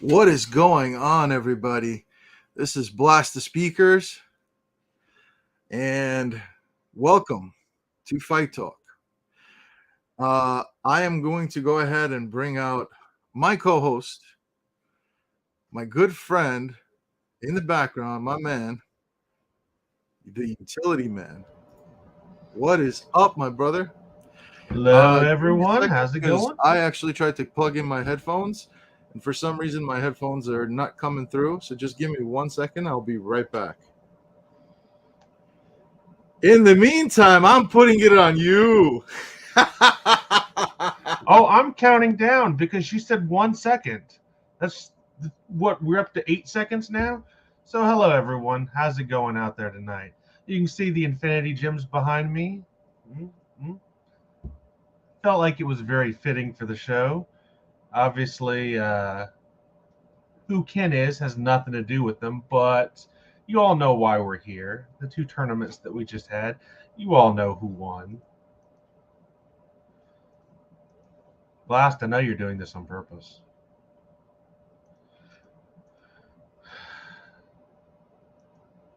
What is going on, everybody? This is Blazt the Speakerz, and welcome to Fight Talk. I am going to go ahead and bring out my co-host, my good friend in the background, my man, the utility man. What is up, my brother? Hello, Give me a everyone. second How's it because going? I actually tried to plug in my headphones, and for some reason my headphones are not coming through. So just give me 1 second. I'll be right back. In the meantime, I'm putting it on you. Oh, I'm counting down because you said 1 second. That's what we're up to 8 seconds now. So, hello, everyone. How's it going out there tonight? You can see the infinity gems behind me. Mm-hmm. Felt like it was very fitting for the show. Obviously, who Ken is has nothing to do with them, but you all know why we're here. The two tournaments that we just had, you all know who won. Blast, I know you're doing this on purpose.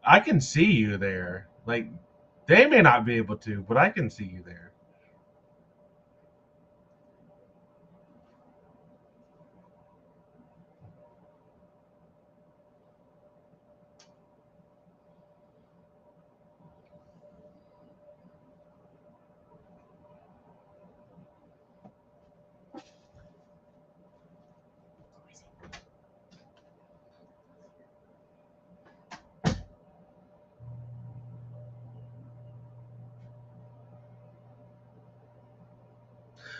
I can see you there. Like, they may not be able to, but I can see you there.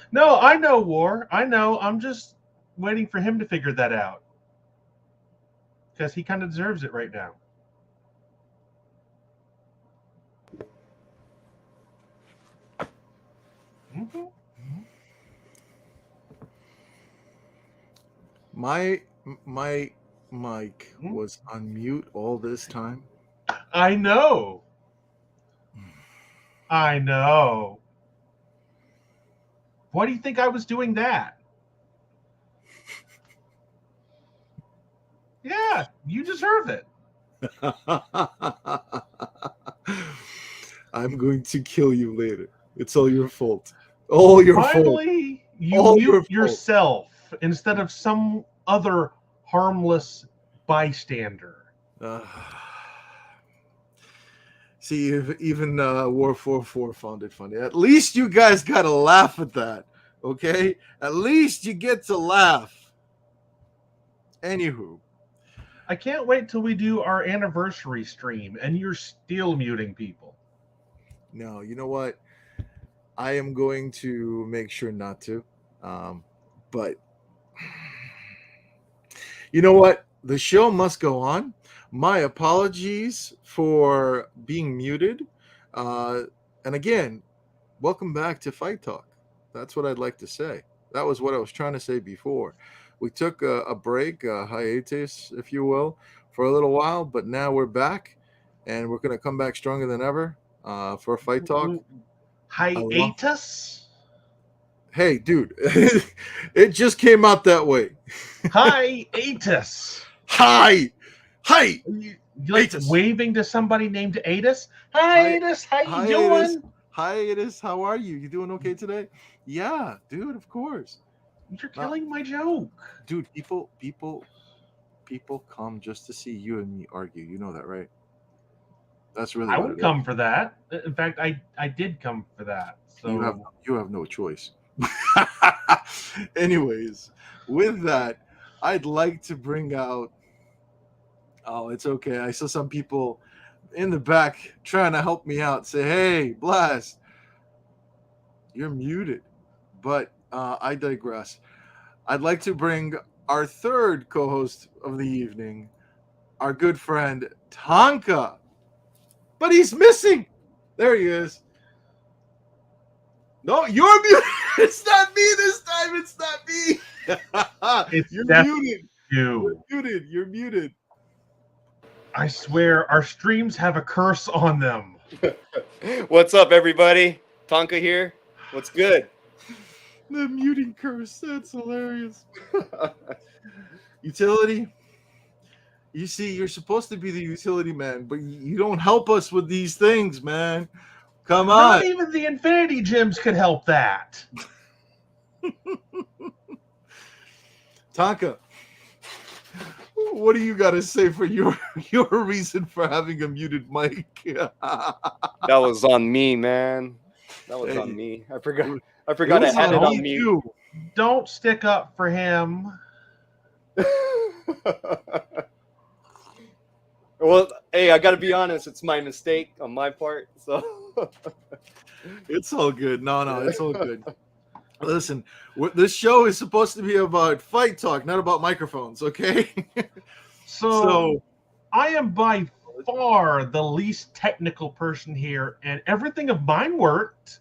No, I know, War. I know. I'm just waiting for him to figure that out. Because he kind of deserves it right now. Mm-hmm. My mic was on mute all this time. I know. I know. Why do you think I was doing that? Yeah, you deserve it. I'm going to kill you later. It's all your fault. All your fault. Finally, you All mute your fault. yourself instead of some other harmless bystander. See, even War 44 found it funny. At least you guys got to laugh at that, okay? At least you get to laugh. Anywho. I can't wait till we do our anniversary stream and you're still muting people. No, you know what? I am going to make sure not to. But you know what? The show must go on. My apologies for being muted. And again, welcome back to Fight Talk. That's what I'd like to say. That was what I was trying to say before. We took a break, a hiatus, if you will, for a little while, but now we're back, and we're going to come back stronger than ever for Fight Talk. Hiatus? Hey, dude, it just came out that way. Hiatus. Hi. You like Hiatus. waving to somebody named Atus? Hiatus, how you doing? Hiatus, how are you? You doing okay today? Yeah, dude, of course. You're killing my joke. Dude, people come just to see you and me argue. You know that, right? That's really I what would it come is. for that. In fact, I did come for that. So You have no choice. Anyways, with that, I'd like to bring out. Oh, it's okay. I saw some people in the back trying to help me out. Say, hey, Blast, you're muted. But I digress. I'd like to bring our third co-host of the evening, our good friend Tonka. But he's missing. There he is. No, you're muted. It's not me this time. It's not me. it's You're definitely muted. You're muted. I swear our streams have a curse on them. What's up, everybody? Tonka here. What's good? The muting curse. That's hilarious. Utility. You see, you're supposed to be the utility man, but you don't help us with these things, man. Come on. Not even the Infinity Gems could help that. Tonka, what do you got to say for your reason for having a muted mic? That was on me, man. That was on me. I forgot I had it on me. You. Don't stick up for him. Well, hey, I got to be honest. It's my mistake on my part. So it's all good. No, it's all good. Listen, this show is supposed to be about fight talk, not about microphones, okay? So I am by far the least technical person here, and everything of mine worked.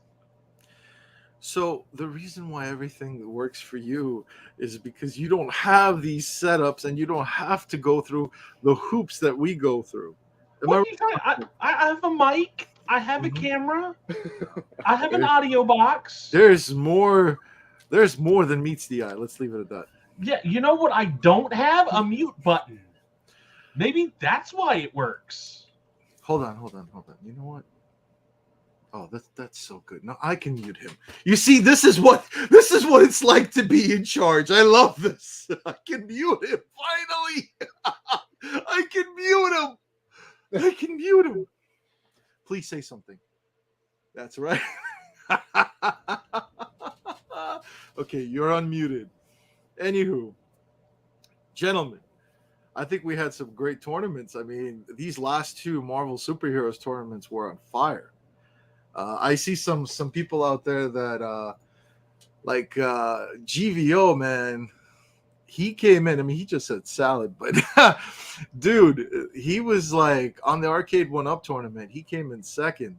So the reason why everything works for you is because you don't have these setups and you don't have to go through the hoops that we go through. I have a mic. I have a camera. I have an audio box. There's more than meets the eye. Let's leave it at that. Yeah, you know what I don't have? A mute button. Maybe that's why it works. Hold on. You know what? Oh, that's so good. No, I can mute him. You see, this is what it's like to be in charge. I love this. I can mute him. Finally. I can mute him. Please say something. That's right. Okay, you're unmuted. Anywho, gentlemen, I think we had some great tournaments. I mean, these last two Marvel Superheroes tournaments were on fire. I see some people out there that like GVO, man. He came in. I mean, he just said salad, but dude, he was like on the Arcade1up tournament. He came in second,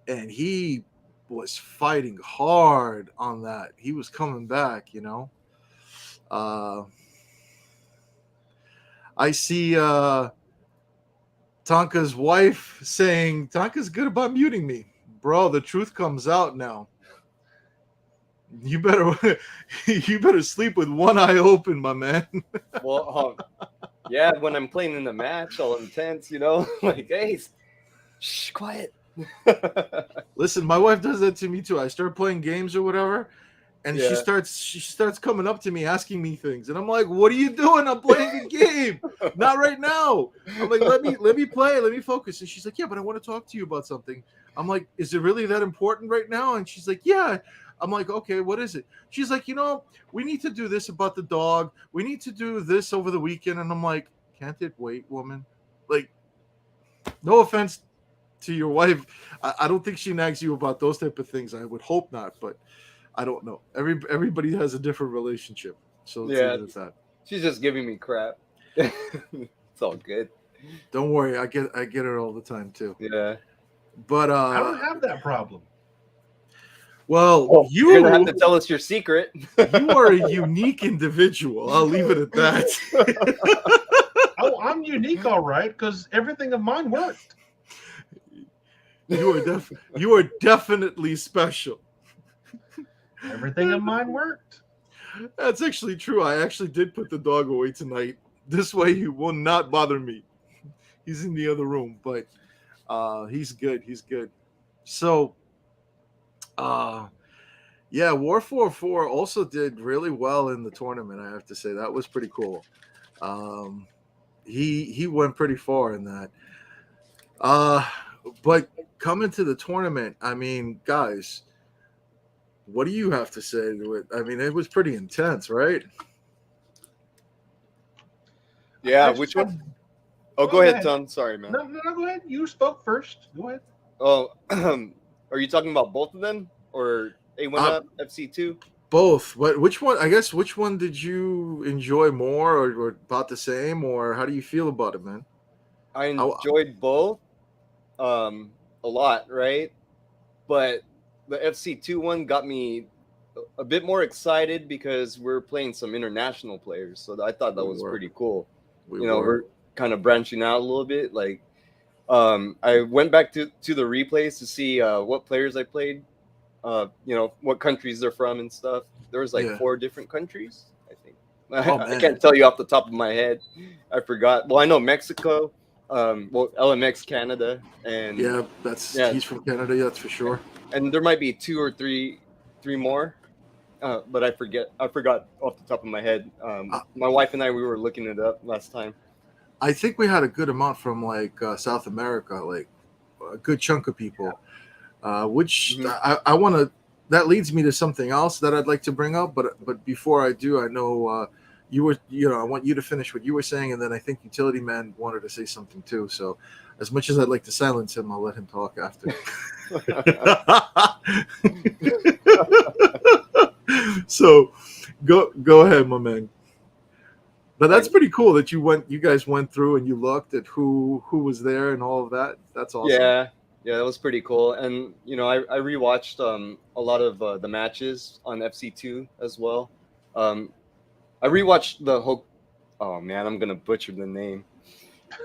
and he was fighting hard on that. He was coming back, you know. I see Tonka's wife saying Tonka's good about muting me. Bro, the truth comes out now. You better sleep with one eye open, my man. Well, yeah, when I'm playing in the match, all intense, you know, like, hey, shh, quiet. Listen, my wife does that to me too. I start playing games or whatever, and she starts coming up to me asking me things, and I'm like, "What are you doing? I'm playing a game. Not right now." I'm like, "Let me play. Let me focus." And she's like, "Yeah, but I want to talk to you about something." I'm like, "Is it really that important right now?" And she's like, "Yeah." I'm like, "Okay, what is it?" She's like, "You know, we need to do this about the dog. We need to do this over the weekend." And I'm like, "Can't it wait, woman?" Like, no offense to your wife. I don't think she nags you about those type of things. I would hope not, but I don't know. Everybody has a different relationship. So let's leave it at that. She's just giving me crap. It's all good. Don't worry, I get it all the time too. Yeah. But I don't have that problem. Well, you're gonna have to tell us your secret. You are a unique individual. I'll leave it at that. Oh, I'm unique, all right, because everything of mine worked. You are definitely special. Everything of mine worked. That's actually true. I actually did put the dog away tonight. This way he will not bother me. He's in the other room, but he's good. He's good. So yeah, War 4 also did really well in the tournament, I have to say. That was pretty cool. He went pretty far in that. But coming to the tournament, I mean, guys, what do you have to say to it? I mean, it was pretty intense, right? Yeah, which one? Oh, go ahead, Tom. Sorry, man. No, go ahead. You spoke first. Go ahead. Oh, are you talking about both of them? Or A1up, FC2? Both. Which one? I guess which one did you enjoy more, or about the same, or how do you feel about it, man? I enjoyed both a lot, right? But the FC2 one got me a bit more excited because we're playing some international players, so I thought that was pretty cool. We're kind of branching out a little bit. Like, I went back to the replays to see what players I played. What countries they're from and stuff. There was like 4 different countries, I think. I man. can't tell you off the top of my head. I forgot. Well, I know Mexico, LMX Canada, and Yeah, Yeah. he's from Canada. That's for sure. and there might be two or three more, but I forgot off the top of my head. My wife and I, we were looking it up last time. I think we had a good amount from like South America, like a good chunk of people. Which I want to. That leads me to something else that I'd like to bring up, but before I do, I know I want you to finish what you were saying, and then I think Utility Man wanted to say something too. So, as much as I'd like to silence him, I'll let him talk after. So, go ahead, my man. But that's pretty cool that you guys went through and you looked at who was there and all of that. That's awesome. Yeah, that was pretty cool. And I rewatched a lot of the matches on FC2 as well. I rewatched the whole. Oh man, I'm gonna butcher the name.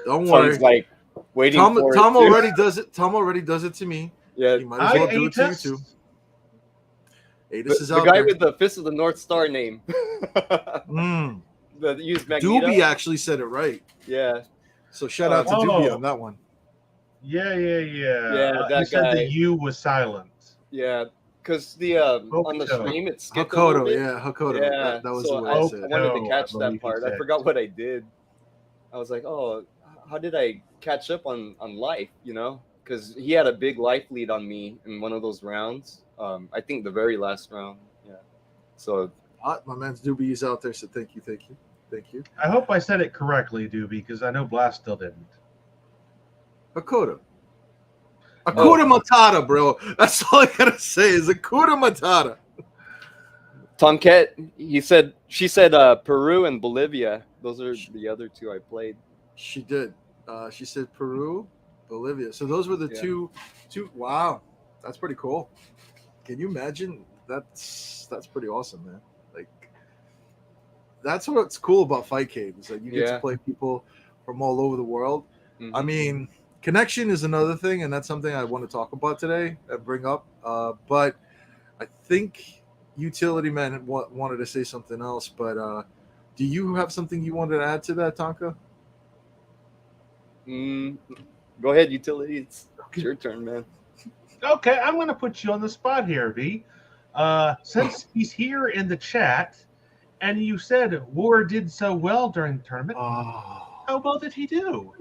Don't worry. Sounds like waiting Tom for already does it. Tom already does it to me. Yeah, he might as well do it to you too. Atis is the out guy there. with the Fist of the North Star name. The used Magneto. Doobie actually said it right. Yeah. So shout out to Doobie on that one. Yeah. Yeah, that you said guy. the U was silent. Yeah, because the on the stream it skipped a little Hakoto, bit. yeah, Hakoto. Yeah, That was so the way I I said it. wanted to No, catch I that believe part. he I said. forgot what I did. I was like, oh, how did I catch up on life? Because he had a big life lead on me in one of those rounds. I think the very last round. Yeah. So My man's Doobie is out there, so thank you. I hope I said it correctly, Doobie, because I know Blazt still didn't. Hakoto. Hakuna Matata, bro. That's all I gotta say is Hakuna Matata. Tonka, she said Peru and Bolivia. Those are the other two I played. She did. She said Peru, Bolivia. So those were the two. Wow, that's pretty cool. Can you imagine? That's pretty awesome, man. Like, that's what's cool about FightCade is that you get to play people from all over the world. I mean, connection is another thing, and that's something I want to talk about today and bring up. But I think Utility Man wanted to say something else. But do you have something you wanted to add to that, Tonka? Go ahead, Utility. It's your turn, man. Okay, I'm going to put you on the spot here, V. Since he's here in the chat, and you said War did so well during the tournament, how well did he do?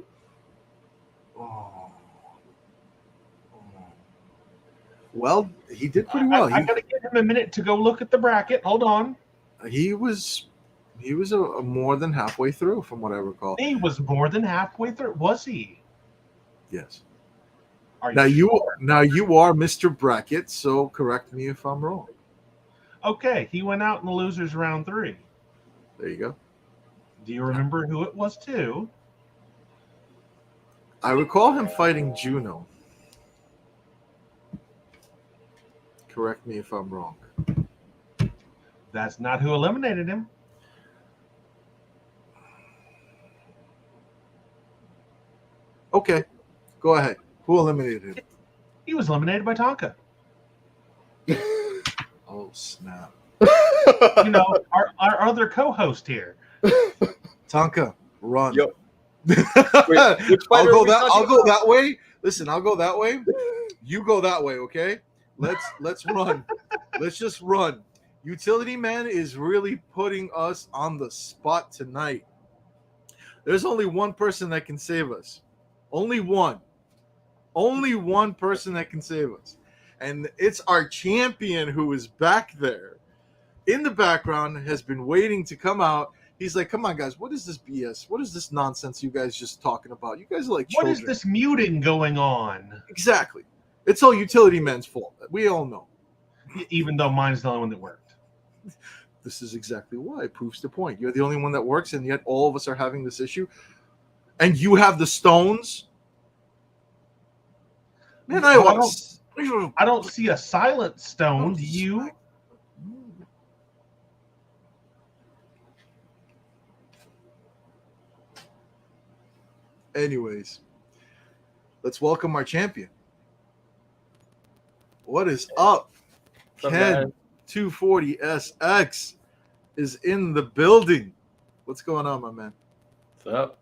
Well, he did pretty well. I got to give him a minute to go look at the bracket. Hold on. He was a more than halfway through, from what I recall. He was more than halfway through. Was he? Yes. Now you are Mr. Bracket, so correct me if I'm wrong. Okay, he went out in the losers round 3. There you go. Do you remember who it was too? I recall him fighting Juno. Correct me if I'm wrong. That's not who eliminated him. Okay, go ahead. Who eliminated him? He was eliminated by Tonka. Oh, snap. You know, our other co-host here. Tonka, run. Yo. I'll go that way. Listen, I'll go that way. You go that way, okay? Let's run. Let's just run. Utility Man is really putting us on the spot tonight. There's only one person that can save us. Only one. Only one person that can save us. And it's our champion who is back there in the background, has been waiting to come out. He's like, come on, guys, what is this BS? What is this nonsense you guys just talking about? You guys are like children. What is this muting going on? Exactly. It's all Utility Man's fault. We all know. Even though mine's the only one that worked. This is exactly why. It proves the point. You're the only one that works, and yet all of us are having this issue. And you have the stones? Man, I don't see a silent stone. Do you? Anyways, let's welcome our champion. What is up? Ken240sx. is in the building. What's going on, my man? What's up?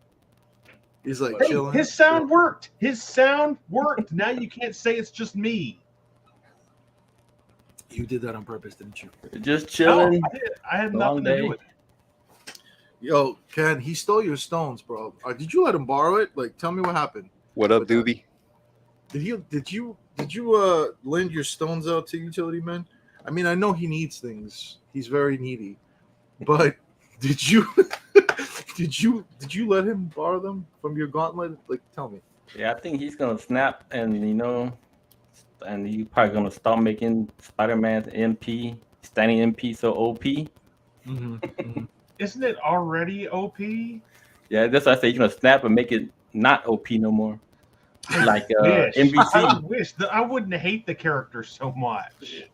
He's like Hey, chilling. his sound worked. His sound worked. Now you can't say it's just me. You did that on purpose, didn't you? Just No, chilling. I had Long nothing to day. do with it. Yo, Ken, he stole your stones, bro. Did you let him borrow it? Like, tell me what happened. What up, With that. Doobie? Did you lend your stones out to Utility Man? I mean, I know he needs things. He's very needy. But did you did you let him borrow them from your gauntlet? Like, tell me. Yeah, I think he's gonna snap, and and he's probably gonna start making Spider-Man's MP, standing MP, so OP. Isn't it already OP? Yeah, that's why I say he's gonna snap and make it not OP no more. Like Wish. I NBC. wish that I wouldn't hate the character so much.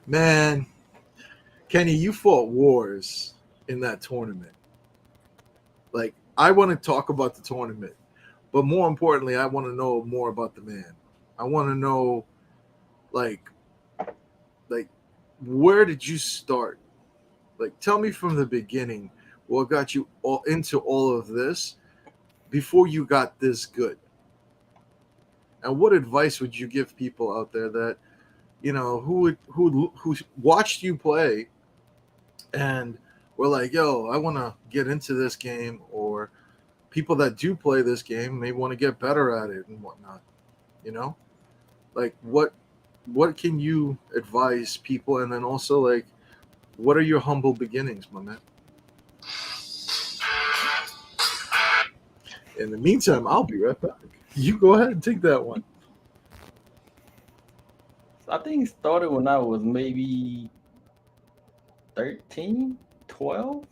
Man, Kenny, you fought wars in that tournament. Like, I want to talk about the tournament, but more importantly, I want to know more about the man. I want to know, like, where did you start? Like, tell me from the beginning what got you all into all of this before you got this good. And what advice would you give people out there that, who watched you play and were like, yo, I want to get into this game, or people that do play this game may want to get better at it and whatnot, like what can you advise people? And then also, like, what are your humble beginnings, my man? In the meantime, I'll be right back. You go ahead and take that one. I think it started when I was maybe 13, 12.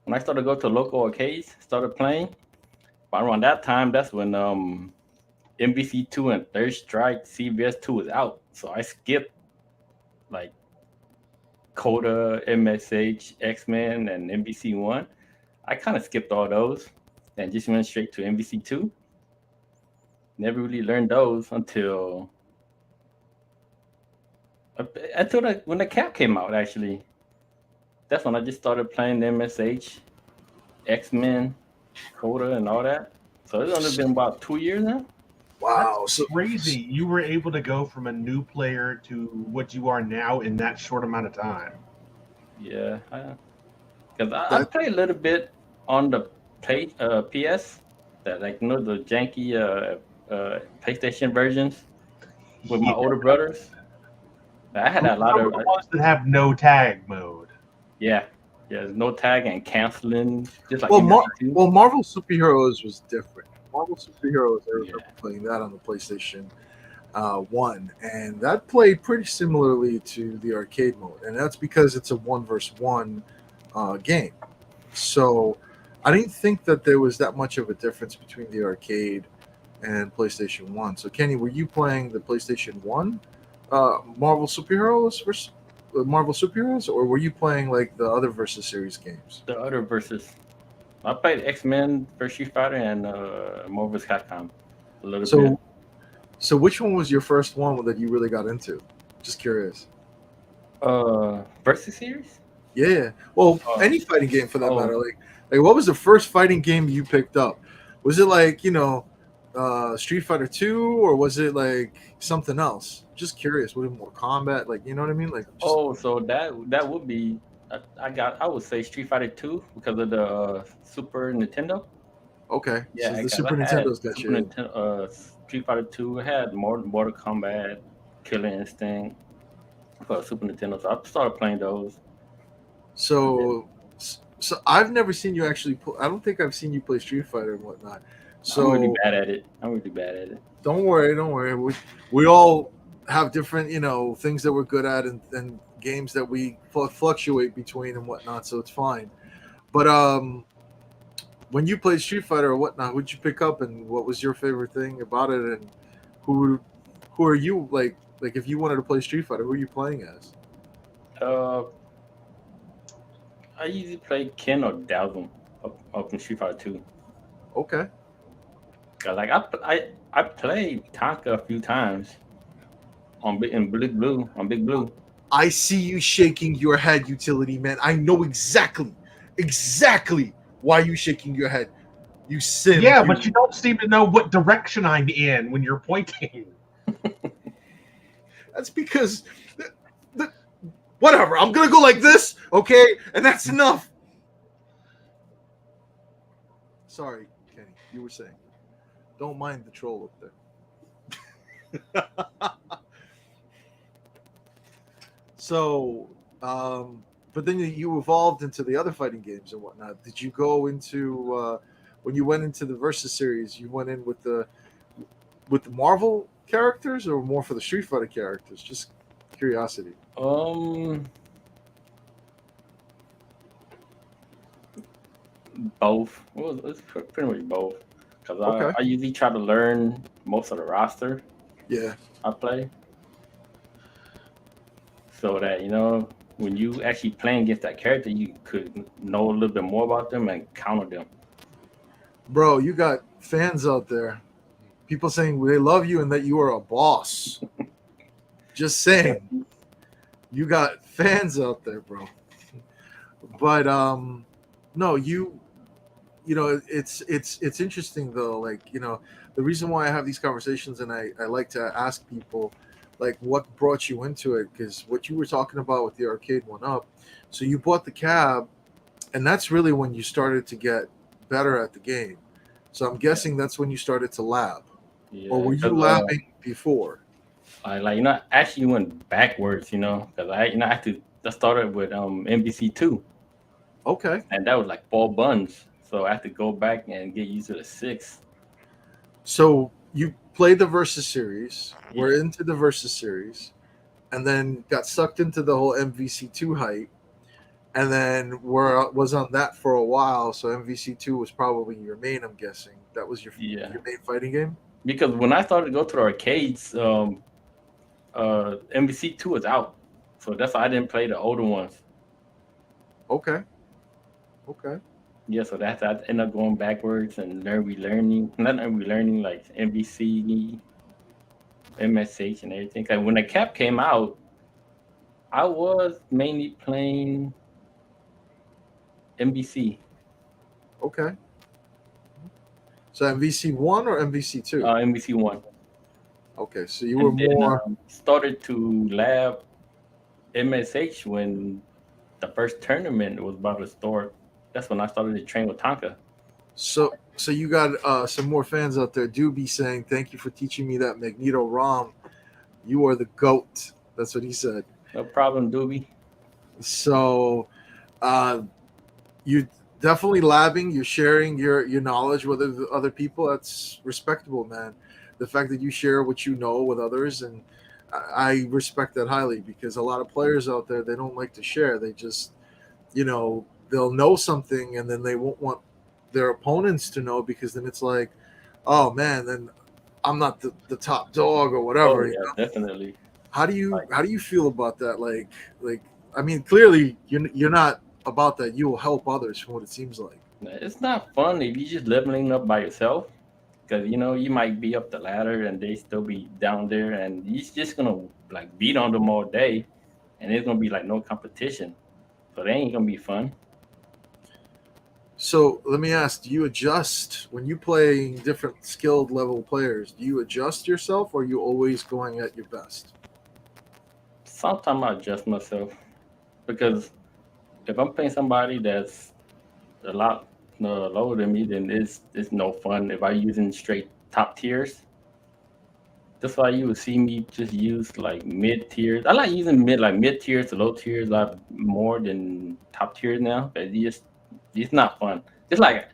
When I started to go to local arcades, started playing. But around that time, that's when MVC2 and Third Strike CVS2 was out. So I skipped like Coda, MSH, X-Men, and MVC1. I kind of skipped all those and just went straight to MVC2. Never really learned those until when the cap came out, actually. That's when I just started playing MSH, X-Men, Coda, and all that. So it's only been about 2 years now. Wow, That's so crazy. You were able to go from a new player to what you are now in that short amount of time. Yeah, because I played a little bit on the PS, that the janky PlayStation versions with my older brothers. I had a lot of the ones that have no tag mode. yeah. There's no tag and canceling, just like well, MVC2. Marvel Superheroes was different. Marvel Superheroes, I remember Yeah. playing that on the PlayStation 1, and that played pretty similarly to the arcade mode, and that's because it's a 1-versus-1 game. So I didn't think that there was that much of a difference between the arcade and PlayStation 1. So Kenny, were you playing the PlayStation 1 Marvel Superheroes versus Marvel Superheroes, or were you playing like the other Versus series games? The other versus, I played X-Men vs. Street Fighter and Marvel vs. Capcom a little bit. So which one was your first one that you really got into? Just curious. Versus series? Yeah. Well, any fighting game for that Oh. matter. Like what was the first fighting game you picked up? Was it like, Street Fighter 2, or was it like something else? Just curious. Was it more combat? Like, you know what I mean? Like, So that would be I would say Street Fighter 2 because of the Super Nintendo. okay. Yeah, So the 'cause Super I had Nintendo's got Super you. Nintendo, Street Fighter 2 had Mortal Kombat, Killer Instinct for Super Nintendo. So I started playing those. So I've never seen you actually play. I don't think I've seen you play Street Fighter and whatnot. So I'm really bad at it. don't worry. We all have different, things that we're good at, and games that we fluctuate between and whatnot. So it's fine. But when you played Street Fighter or whatnot, who'd you pick up, and what was your favorite thing about it? And who are you like if you wanted to play Street Fighter, who are you playing as? I usually play Ken or Dalvin up in Street Fighter 2. Okay. Like I played Tonka a few times on Big Blue. I see you shaking your head, utility man. I know exactly why you shaking your head. You sim. Yeah, but you don't seem to know what direction I'm in when you're pointing. That's because, whatever. I'm gonna go like this, okay, and that's enough. Sorry, Kenny. You were saying. Don't mind the troll up there. So, but then you evolved into the other fighting games and whatnot. Did you go into when you went into the Versus series? You went in with the Marvel characters, or more for the Street Fighter characters? Just curiosity. Both. Well, it's pretty much both. Because Okay. I usually try to learn most of the roster Yeah. I play. So that, when you actually playing against that character, you could know a little bit more about them and counter them. Bro, you got fans out there. People saying they love you and that you are a boss. Just saying. You got fans out there, bro. But no, it's interesting though. Like, the reason why I have these conversations and I like to ask people, like, what brought you into it? Because what you were talking about with the Arcade1up, so you bought the cab, and that's really when you started to get better at the game. So I'm guessing that's when you started to lab. Yeah, Or were you labbing before? I actually went backwards, because I started with MBC2. Okay. And that was like 4 buns. So I had to go back and get used to the 6. So you played the Versus series, Yeah. were into the Versus series, and then got sucked into the whole MVC2 hype, and then was on that for a while. So MVC2 was probably your main, I'm guessing. That was your main fighting game? Because when I started to go to the arcades, MVC2 was out. So that's why I didn't play the older ones. Okay. Yeah, so I ended up going backwards and relearning like MVC, MSH, and everything. Cause when the cap came out, I was mainly playing MVC. Okay. So MVC1 or MVC2? MVC1. Okay, so you were more started to lab MSH when the first tournament was about to start. That's when I started to train with Tonka. So you got some more fans out there. Doobie saying, "Thank you for teaching me that Magneto ROM. You are the GOAT." That's what he said. No problem, Doobie. So, you definitely labbing. You're sharing your knowledge with other people. That's respectable, man. The fact that you share what you know with others, and I respect that highly, because a lot of players out there, they don't like to share. They just, they'll know something and then they won't want their opponents to know, because then it's like, oh man, then I'm not the top dog or whatever. Oh, yeah, definitely. How do you feel about that? Like I mean, clearly you're not about that. You will help others, from what it seems like. It's not fun if you're just leveling up by yourself, because you might be up the ladder and they still be down there, and you're just gonna like beat on them all day, and there's gonna be like no competition, so they ain't gonna be fun. So let me ask, do you adjust when you play different skilled level players? Do you adjust yourself, or are you always going at your best? Sometimes I adjust myself, because if I'm playing somebody that's a lot lower than me, then it's no fun if I'm using straight top tiers. That's why you would see me just use like mid tiers. I like using mid tiers to low tiers a lot more than top tiers now. But it's not fun. It's like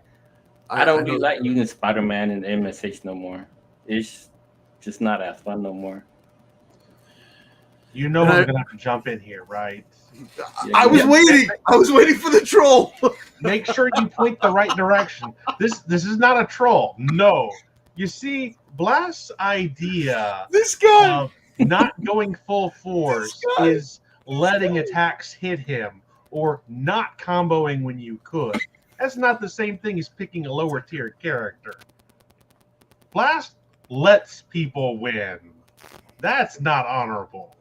I don't really like using Spider-Man and MSH no more. It's just not as fun no more. I'm gonna have to jump in here, right? I was waiting. I was waiting for the troll. Make sure you point the right direction. This is not a troll. No. You see, Blast's idea this guy of not going full force is letting attacks hit him, or not comboing when you could. That's not the same thing as picking a lower tier character. Blast lets people win. That's not honorable.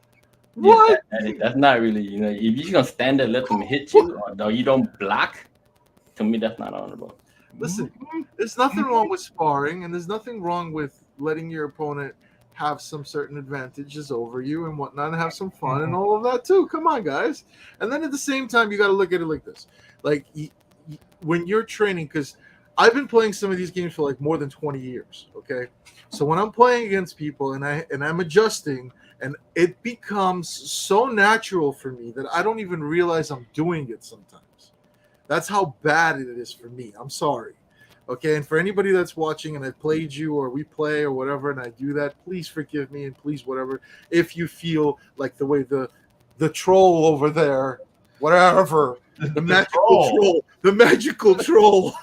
What? That's not really, if you're gonna stand there, let them hit you, or you don't block. To me, that's not honorable. Listen, there's nothing wrong with sparring, and there's nothing wrong with letting your opponent have some certain advantages over you and whatnot, and have some fun and all of that too. Come on, guys. And then at the same time, you got to look at it like this: like when you're training, because I've been playing some of these games for like more than 20 years. Okay, so when I'm playing against people and I'm adjusting, and it becomes so natural for me that I don't even realize I'm doing it sometimes. That's how bad it is for me. I'm sorry. Okay, and for anybody that's watching and I played you or we play or whatever and I do that, please forgive me and please whatever. If you feel like the way the troll over there, whatever, the magical troll, the magical troll.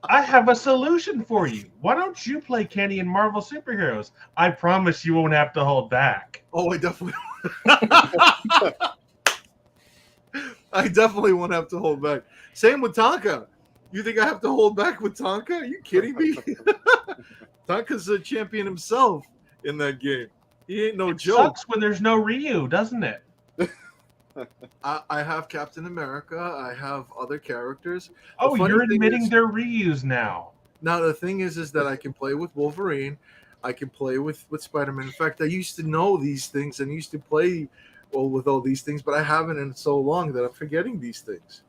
I have a solution for you. Why don't you play Kenny in Marvel Superheroes? I promise you won't have to hold back. Oh, I definitely I definitely won't have to hold back. Same with Tonka. You think I have to hold back with Tonka? Are you kidding me? Tonka's a champion himself in that game. He ain't no joke. Sucks when there's no Ryu, doesn't it? I have Captain America. I have other characters. Oh, you're admitting they're Ryus now. Now, the thing is that I can play with Wolverine. I can play with Spider-Man. In fact, I used to know these things and used to play with all these things, but I haven't in so long that I'm forgetting these things.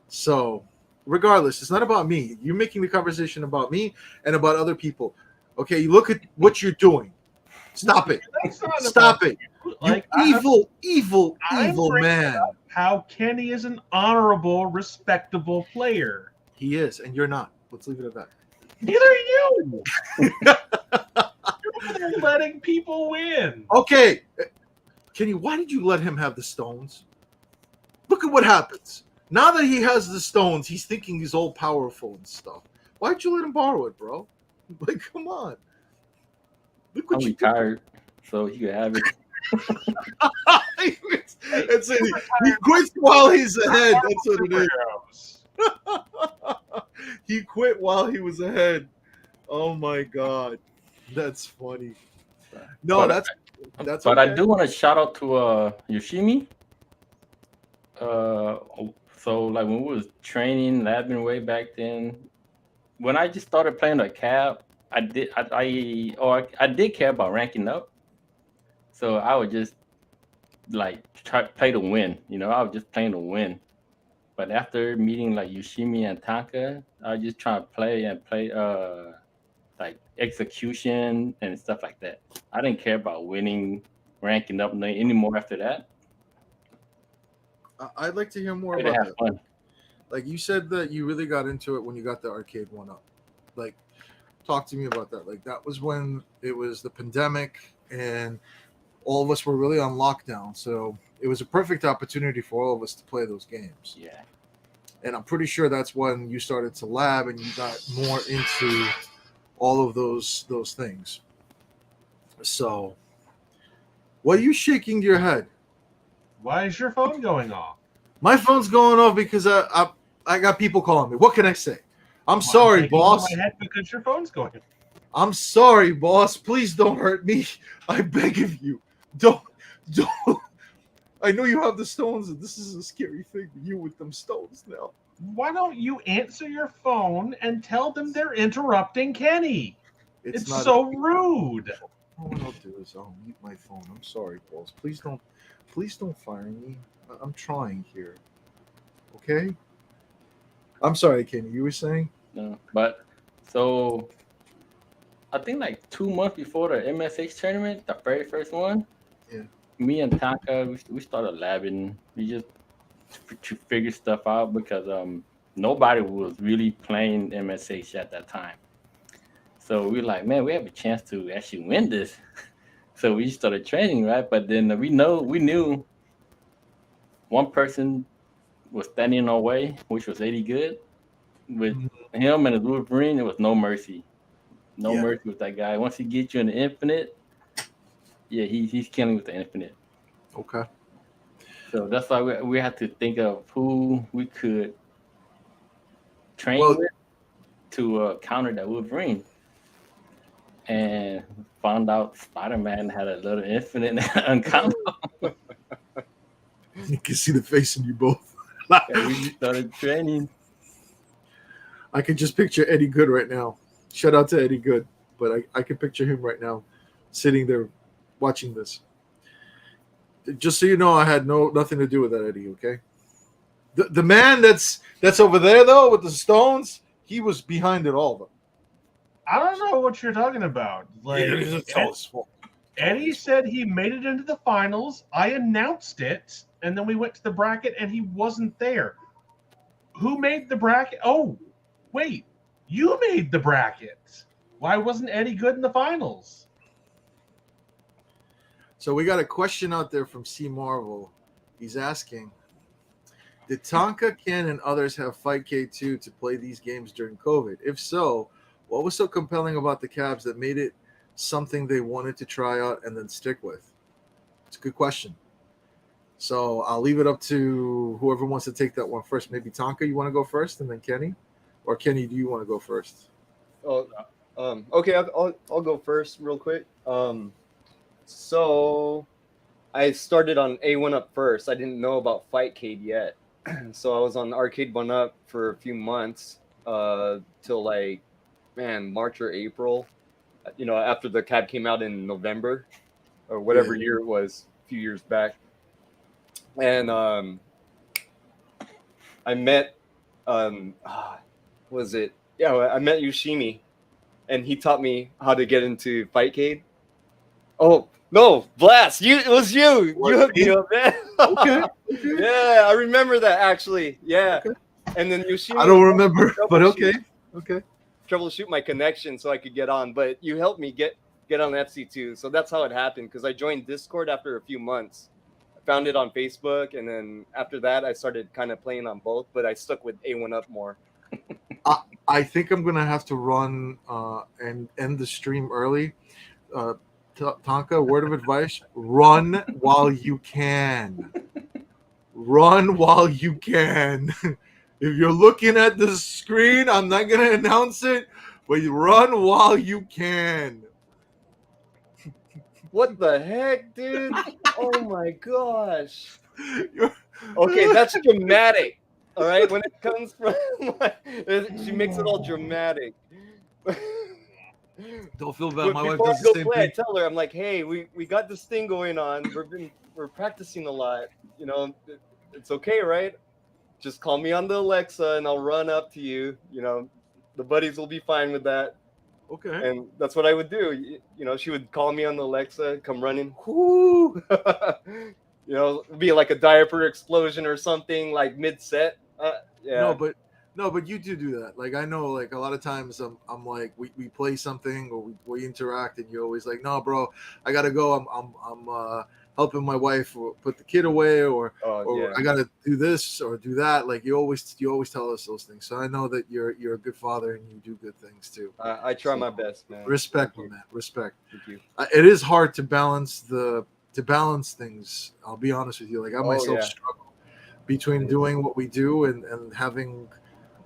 So, regardless, it's not about me. You're making the conversation about me and about other people. Okay, you look at what you're doing. Stop it. Stop it. Like, you evil man. How Kenny is an honorable, respectable player. He is, and you're not. Let's leave it at that. Neither are you. You're letting people win. Okay. Kenny, why did you let him have the stones? Look at what happens. Now that he has the stones, he's thinking he's all powerful and stuff. Why'd you let him borrow it, bro? Like, come on. Look what I'm retired, so he could have it. That's it. He quits while he's ahead. That's what it is. He quit while he was ahead. Oh my god, that's funny. No, that's. But okay. I do want to shout out to Yoshimi. So like when we was training, labbing way back then, when I just started playing a cab, I did care about ranking up. So I would just like try to play to win. I was just playing to win. But after meeting like Yoshimi and Tonka, I was just trying to play like execution and stuff like that. I didn't care about winning, ranking up anymore after that. I'd like to hear more about that. Fun. Like you said that you really got into it when you got the Arcade1up. Like, talk to me about that. Like that was when it was the pandemic and all of us were really on lockdown. So it was a perfect opportunity for all of us to play those games. Yeah. And I'm pretty sure that's when you started to lab and you got more into all of those things. So, what are you shaking your head? Why is your phone going off? My phone's going off because I got people calling me. What can I say? I'm sorry, boss. My head because your phone's going. I'm sorry, boss. Please don't hurt me. I beg of you. Don't. I know you have the stones, and this is a scary thing for you with them stones now. Why don't you answer your phone and tell them they're interrupting Kenny? It's so rude. What I'll do is I'll mute my phone. I'm sorry, boss. Please don't fire me. I'm trying here. Okay? I'm sorry, Kenny. You were saying? No, but so I think like 2 months before the MSH tournament, the very first one, yeah, me and Tonka, we started labbing. We just to figure stuff out because nobody was really playing MSH at that time. So we were like, man, we have a chance to actually win this. So we started training, right? But then we knew one person was standing in our way, which was 80 good. With him and his Wolverine, there was no mercy. No mercy with that guy. Once he gets you in the infinite, yeah, he's killing with the infinite. Okay. So that's why we had to think of who we could train with to counter that Wolverine. and found out Spider-Man had a little infinite uncountable. You can see the face in you both. And we started training. I can just picture Eddie Good right now. Shout out to Eddie Good, but I can picture him right now, sitting there, watching this. Just so you know, I had nothing to do with that, Eddie. Okay. The man that's over there though with the stones, he was behind it all though. I don't know what you're talking about. Like, Eddie said he made it into the finals. I announced it, and then we went to the bracket, and he wasn't there. Who made the bracket? Oh, wait, you made the bracket. Why wasn't Eddie Good in the finals? So we got a question out there from C Marvel. He's asking, did Tonka, Ken, and others have FightCade2 to play these games during COVID? If so, what was so compelling about the Cavs that made it something they wanted to try out and then stick with? It's a good question. So I'll leave it up to whoever wants to take that one first. Maybe Tonka, you want to go first, and then Kenny? Or Kenny, do you want to go first? Oh, okay, I'll go first real quick. So I started on A1up first. I didn't know about FightCade yet. So I was on Arcade1up for a few months till like, March or April. You know, after the CAD came out in November or whatever year it was, a few years back. And I met, was it? Yeah, I met Yoshimi, and he taught me how to get into FightCade. Oh no, Blazt! It was you. You hooked me up, man. Okay. Yeah, I remember that actually. Yeah, Okay. And then Yoshimi. I don't remember, but okay. Troubleshoot my connection so I could get on, but you helped me get on FC2. So that's how it happened, because I joined Discord after a few months. I found it on Facebook, and then after that, I started kind of playing on both, but I stuck with A1up more. I think I'm gonna have to run and end the stream early. Tonka, word of advice: run while you can. Run while you can. If you're looking at the screen, I'm not gonna announce it, but you run while you can. What the heck, dude? Oh my gosh. Okay, that's dramatic. All right, when it comes from, she makes it all dramatic. Don't feel bad. My wife Before does I the go same play, I thing. tell her, I'm like, hey, we got this thing going on. We're practicing a lot. You know, it's okay, right? Just call me on the Alexa, and I'll run up to you. You know, the buddies will be fine with that. Okay. And that's what I would do. You know, she would call me on the Alexa, come running. Whoo! You know, it'd be like a diaper explosion or something, like mid-set. Yeah. No, but you do that. Like, I know, like, a lot of times I'm like, we play something or we interact, and you're always like, no, bro, I gotta go. I'm helping my wife put the kid away, or I gotta do this or do that. Like, you always tell us those things. So I know that you're a good father and you do good things too. I try my best, man. Respect on that. Respect. Thank you. It is hard to balance things. I'll be honest with you. Like, I myself struggle between doing what we do and having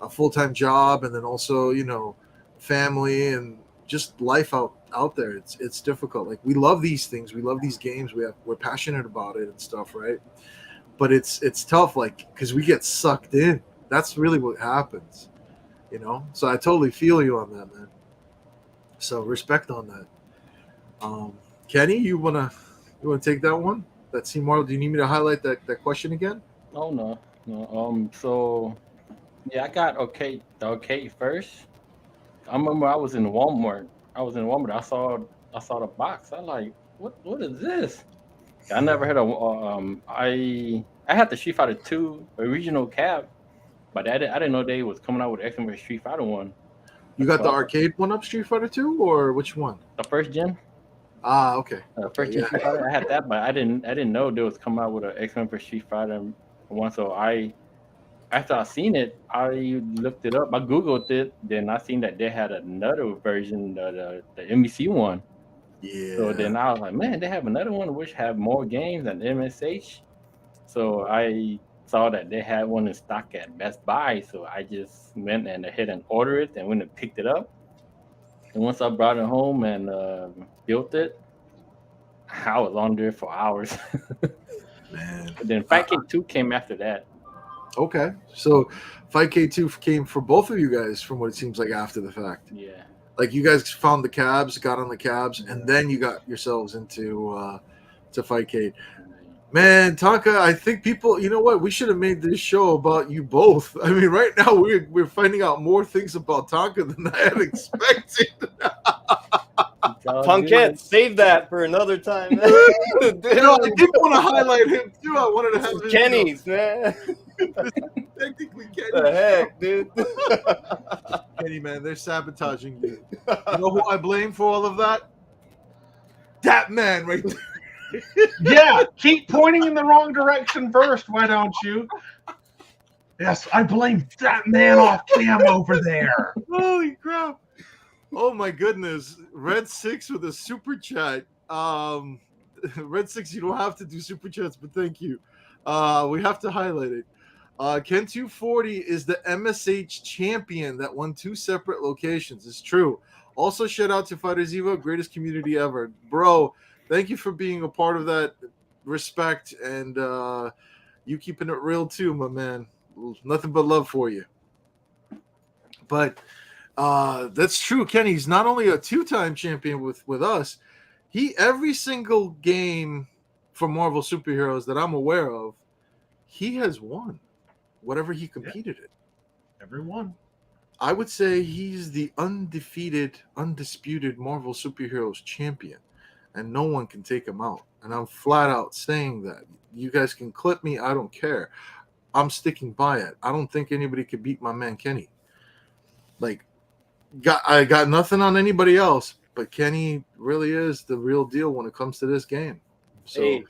a full-time job, and then also, you know, family and just life out there. It's difficult. Like, we love these things, we love these games, we're passionate about it and stuff, right? But it's tough, like, because we get sucked in. That's really what happens, you know. So I totally feel you on that, man. So respect on that. Kenny, you wanna take that one? That C Marvel, do you need me to highlight that question again? Oh no. So yeah, I got the arcade first. I remember I was in Walmart. I saw the box. I like, what is this? I never had I had the Street Fighter 2 original cab, but I didn't know they was coming out with X-Men vs. Street Fighter 1. You got the arcade one up Street Fighter 2, or which one? The first gen. Okay. First gen Street Fighter. I had that, but I didn't know they was coming out with an X-Men vs. Street Fighter 1. So after I seen it, I looked it up. I Googled it. Then I seen that they had another version, the NBC one. Yeah. So then I was like, man, they have another one which have more games than MSH. So I saw that they had one in stock at Best Buy. So I just went and ahead and ordered it and went and picked it up. And once I brought it home and built it, I was on there for hours. Man. But then FightCade2 came after that. Okay, so FightCade2 came for both of you guys, from what it seems like, after the fact. Yeah. Like you guys found the cabs, got on the cabs, and then you got yourselves into to FightCade. Man, Tonka, I think people, you know what? We should have made this show about you both. I mean, right now we're finding out more things about Tonka than I had expected. Punkette, save that for another time. Man. You know, I did want to highlight him too. I wanted to have him, Kenny's, man. Technically, Kenny. The heck, dude. Kenny, man, they're sabotaging you. You know who I blame for all of that? That man right there. Yeah, keep pointing in the wrong direction first, why don't you? Yes, I blame that man off cam over there. Holy crap. Oh my goodness. Red 6 with a super chat. Red 6, you don't have to do super chats, but thank you. We have to highlight it. Ken240 is the MSH champion that won 2 separate locations. It's true. Also, shout out to Fighters Evo, greatest community ever. Bro, thank you for being a part of that. Respect, and you keeping it real too, my man. Nothing but love for you. But that's true, Kenny. He's not only a 2-time champion with us. He every single game for Marvel superheroes that I'm aware of, he has won whatever he competed in. Everyone. I would say he's the undefeated, undisputed Marvel superheroes champion, and no one can take him out. And I'm flat out saying that. You guys can clip me. I don't care. I'm sticking by it. I don't think anybody could beat my man Kenny. Like, I got nothing on anybody else, but Kenny really is the real deal when it comes to this game. So, hey,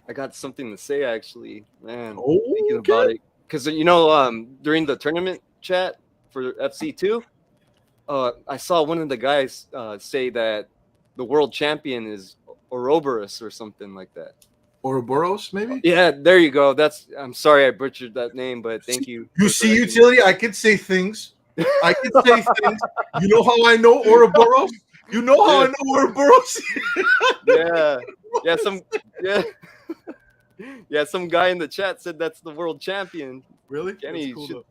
I got something to say actually, man. Oh, thinking about it, because you know, during the tournament chat for FC2, I saw one of the guys say that the world champion is Ouroboros or something like that. Ouroboros, maybe? Yeah, there you go. I'm sorry I butchered that name, but thank you. You see, utility, I could say things. I can say things. You know how I know Ouroboros? You know how I know Ouroboros? Some guy in the chat said that's the world champion. Really? Kenny cool,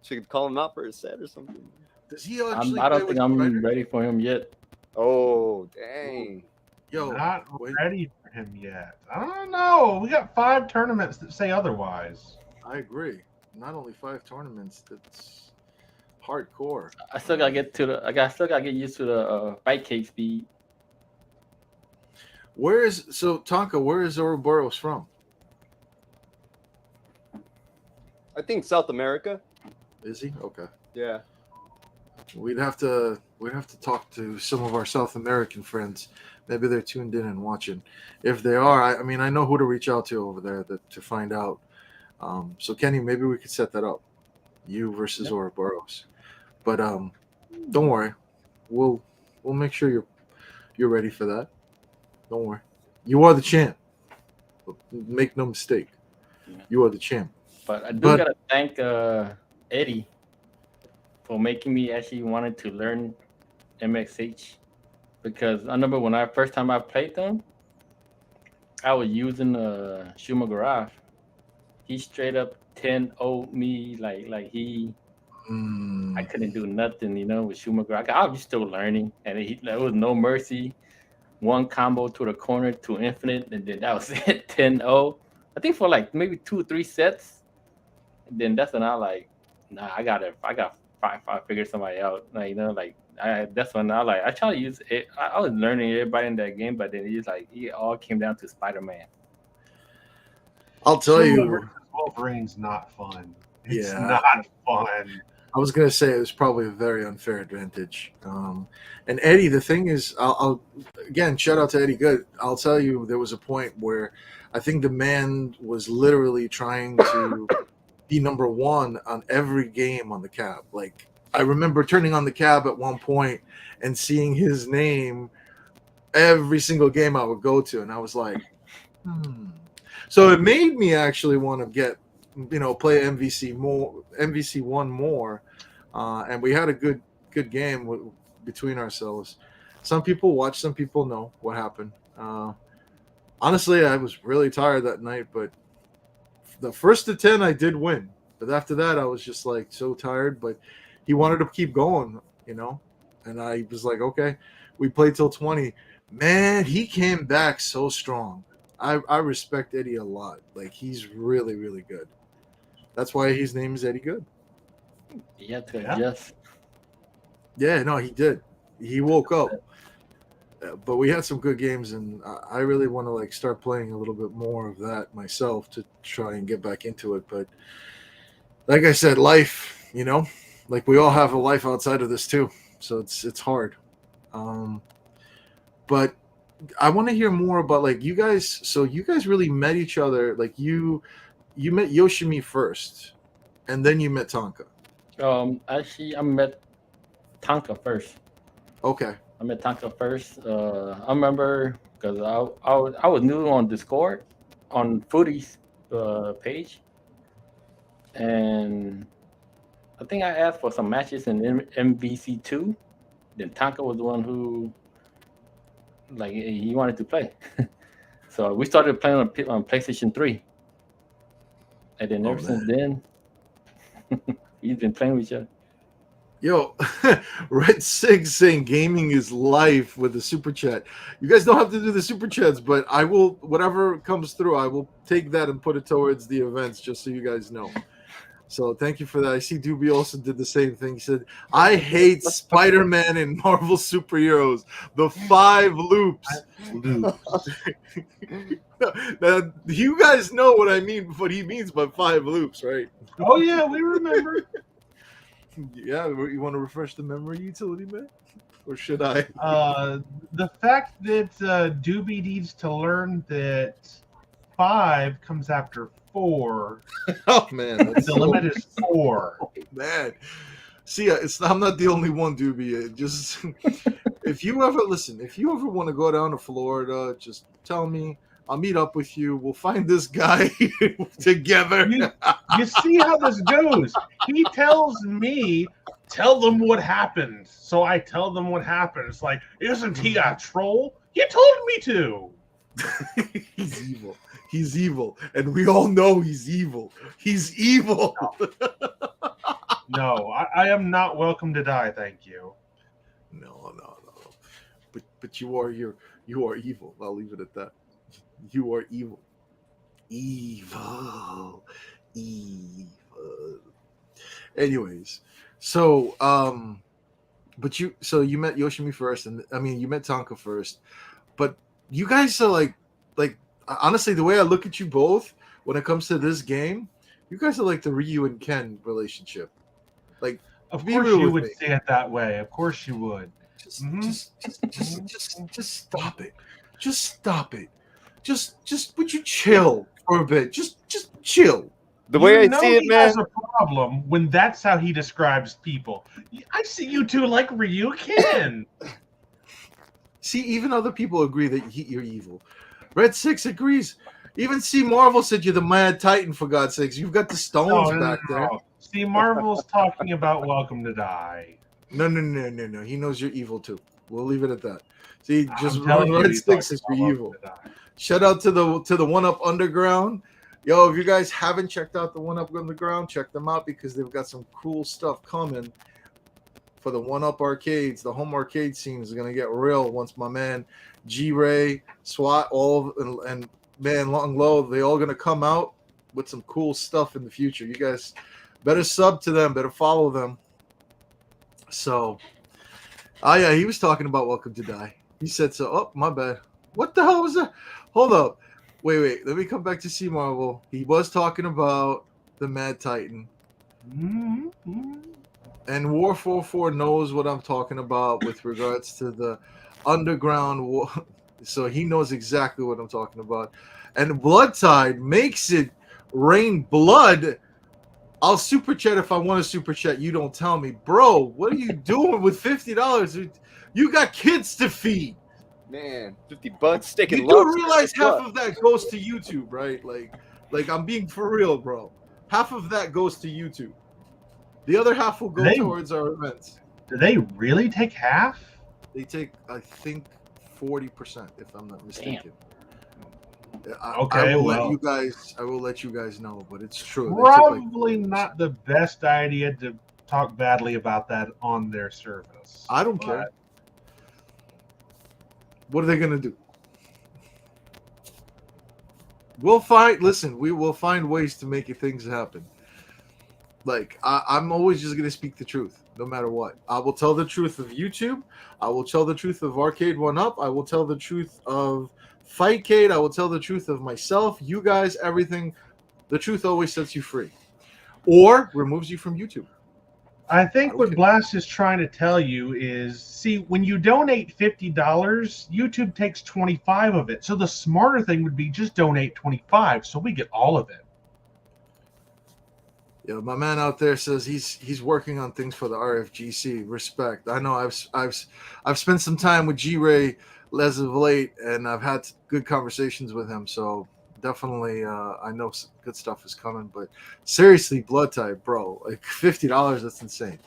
should call him out for a set or something. Does he actually I don't think I'm ready for him yet. Oh, dang. Yo, not ready for him yet. I don't know. We got 5 tournaments that say otherwise. I agree. Not only 5 tournaments, that's hardcore. I still gotta get used to the fight cake speed. Tonka, where is Ouroboros from? I think South America. Is he? Okay. Yeah. We'd have to talk to some of our South American friends. Maybe they're tuned in and watching. If they are, I mean, I know who to reach out to over there to find out. So Kenny, maybe we could set that up. You versus Ouroboros. But don't worry. We'll make sure you're ready for that. Don't worry. You are the champ. Make no mistake. Yeah. You are the champ. But I do gotta thank Eddie for making me actually wanted to learn MXH, because I remember when first time I played them, I was using Shumagaraf. He straight up 10-0'd me like he. I couldn't do nothing, with Shumagaraf. I was still learning, and there was no mercy. One combo to the corner to infinite, and then that was it. 10-0. I think for like maybe 2 or 3 sets. And then that's when I I gotta figure somebody out. That's when I try to use it. I was learning everybody in that game, but then it all came down to Spider-Man. I'll tell you, Wolverine's not fun. It's Yeah. not fun. I was gonna say it was probably a very unfair advantage. And Eddie, the thing is, I'll again shout out to Eddie Good. I'll tell you, there was a point where I think the man was literally trying to be number 1 on every game on the cab. Like, I remember turning on the cab at one point and seeing his name every single game I would go to, and I was like, So it made me actually want to get, play MVC1 more. And we had a good game between ourselves. Some people watch, some people know what happened. Honestly, I was really tired that night, but the first to 10 I did win. But after that, I was just like so tired. But he wanted to keep going, and I was like, okay. We played till 20. Man, he came back so strong. I respect Eddie a lot. Like, he's really, really good. That's why his name is Eddie Good. Yeah, yes. Yeah, no, he did. He woke up. But we had some good games, and I really want to like start playing a little bit more of that myself to try and get back into it. But like I said, life, like we all have a life outside of this too, so it's hard. But I want to hear more about like you guys. So you guys really met each other. Like you met Yoshimi first, and then you met Tonka. Actually, I met Tonka first. Okay. I met Tonka first. I remember because I was new on Discord on Foodie's page, and I think I asked for some matches in MVC2. Then Tonka was the one who, like, he wanted to play. So we started playing on PlayStation 3. And then ever since then, we've been playing with each other. Yo, Red Six saying gaming is life with the super chat. You guys don't have to do the super chats, but I will, whatever comes through, I will take that and put it towards the events just so you guys know. So thank you for that. I see Doobie also did the same thing. He said, I hate Spider-Man and Marvel superheroes. The 5 loops. Now, you guys know what I mean, what he means by 5 loops, right? Oh, yeah, we remember. Yeah, you want to refresh the memory, utility man? Or should I? The fact that Doobie needs to learn that 5 comes after 4. Oh man, The limit is 4. Oh, man. See, I'm not the only one, Doobie. Just if you ever want to go down to Florida, just tell me. I'll meet up with you. We'll find this guy together. You see how this goes. He tells me, tell them what happened. So I tell them what happened. It's like, isn't he a troll? You told me to. He's evil. He's evil. And we all know he's evil. He's evil. No, I am not welcome to die, thank you. No. But you are evil. I'll leave it at that. You are evil. Evil. Anyways, so you met Yoshimi first, and I mean you met Tonka first, but you guys are like honestly, the way I look at you both when it comes to this game, you guys are like the Ryu and Ken relationship. Like, of course you would say it that way. Of course you would. Just stop it. Just stop it. Just would you chill for a bit? Just chill. The way I see it, man, has a problem when that's how he describes people. I see you two like Ryu Ken. See, even other people agree that you're evil. Red Six agrees. Even C Marvel said you're the Mad Titan, for God's sakes. You've got the stones back there. See, Marvel's talking about Welcome to Die. No. He knows you're evil too. We'll leave it at that. See, just Red Six is for evil. Shout out to the 1UP Underground. Yo, if you guys haven't checked out the 1UP Underground, check them out because they've got some cool stuff coming for the 1UP arcades. The home arcade scene is gonna get real once my man G-Ray, SWAT, and man Long Low, they all gonna come out with some cool stuff in the future. You guys better sub to them, better follow them. So, yeah, he was talking about Welcome to Die. He said so. Oh, my bad. What the hell was that? Hold up. Wait. Let me come back to C Marvel. He was talking about the Mad Titan. Mm-hmm. And War 44 knows what I'm talking about with regards to the underground war. So he knows exactly what I'm talking about. And Blood Tide makes it rain blood. I'll super chat if I want to super chat. You don't tell me. Bro, what are you doing with $50? You got kids to feed. Man, $50 steak and lobster. You do lobster. realize half of that goes to YouTube, right? Like I'm being for real, bro. Half of that goes to YouTube. The other half will go towards our events. Do they really take half? They take, I think, 40%, if I'm not mistaken. I Okay, will well, let you guys. I will let you guys know, but it's true. They take like probably 40%. not the best idea to talk badly about that on their service. I don't care. What are they gonna do? We'll find. Listen, we will find ways to make things happen. Like I'm always just gonna speak the truth, no matter what. I will tell the truth of YouTube. I will tell the truth of Arcade1up. I will tell the truth of FightCade. I will tell the truth of myself, you guys, everything. The truth always sets you free, or removes you from YouTube. I think what Blazt is trying to tell you is, see, when you donate $50, YouTube takes 25 of it. So the smarter thing would be just donate 25, so we get all of it. Yeah, my man out there says he's working on things for the RFGC. Respect. I know I've spent some time with G-Ray as of late, and I've had good conversations with him. So definitely, I know some good stuff is coming. But seriously, blood type, bro, like $50, that's insane.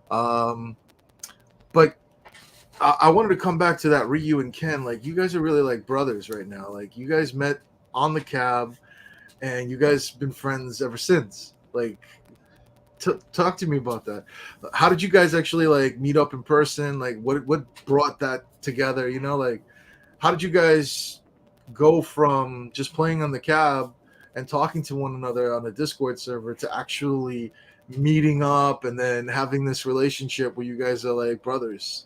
But I wanted to come back to that Ryu and Ken. Like, you guys are really like brothers right now. Like, you guys met on the cab, and you guys been friends ever since. Like, talk to me about that. How did you guys actually like meet up in person? Like, what brought that together? You know, like, how did you guys go from just playing on the cab and talking to one another on a Discord server to actually meeting up and then having this relationship where you guys are like brothers?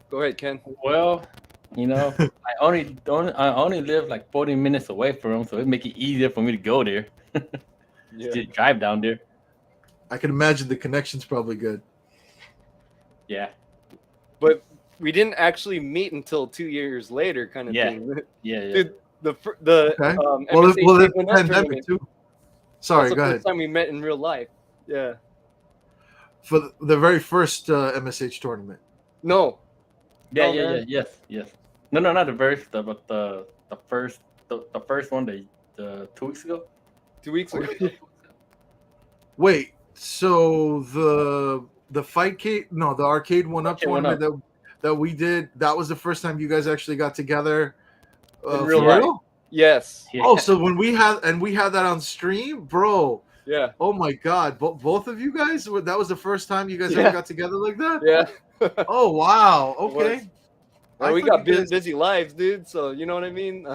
Go ahead, Ken. Well, you know, I only live like 40 minutes away from him, so it make it easier for me to go there. Yeah. Just drive down there. I can imagine the connection's probably good. Yeah. But we didn't actually meet until 2 years later, kind of thing. Yeah. Dude, the Okay. Well, MSH the pandemic too. Sorry, that's go the ahead. first time we met in real life. Yeah. For the very first MSH tournament. No. Yeah, Oh, yeah, man. yes. No, not the first, but the first one, the 2 weeks ago. 2 weeks ago. Wait, so the Arcade1up tournament that we did, that was the first time you guys actually got together In for real life. real? Yes. Yeah. Oh, so when we had that on stream, bro. Yeah. Oh my God, both of you guys, that was the first time you guys ever got together like that? Yeah. Oh wow. Okay. Well, we got busy lives, dude. So you know what I mean?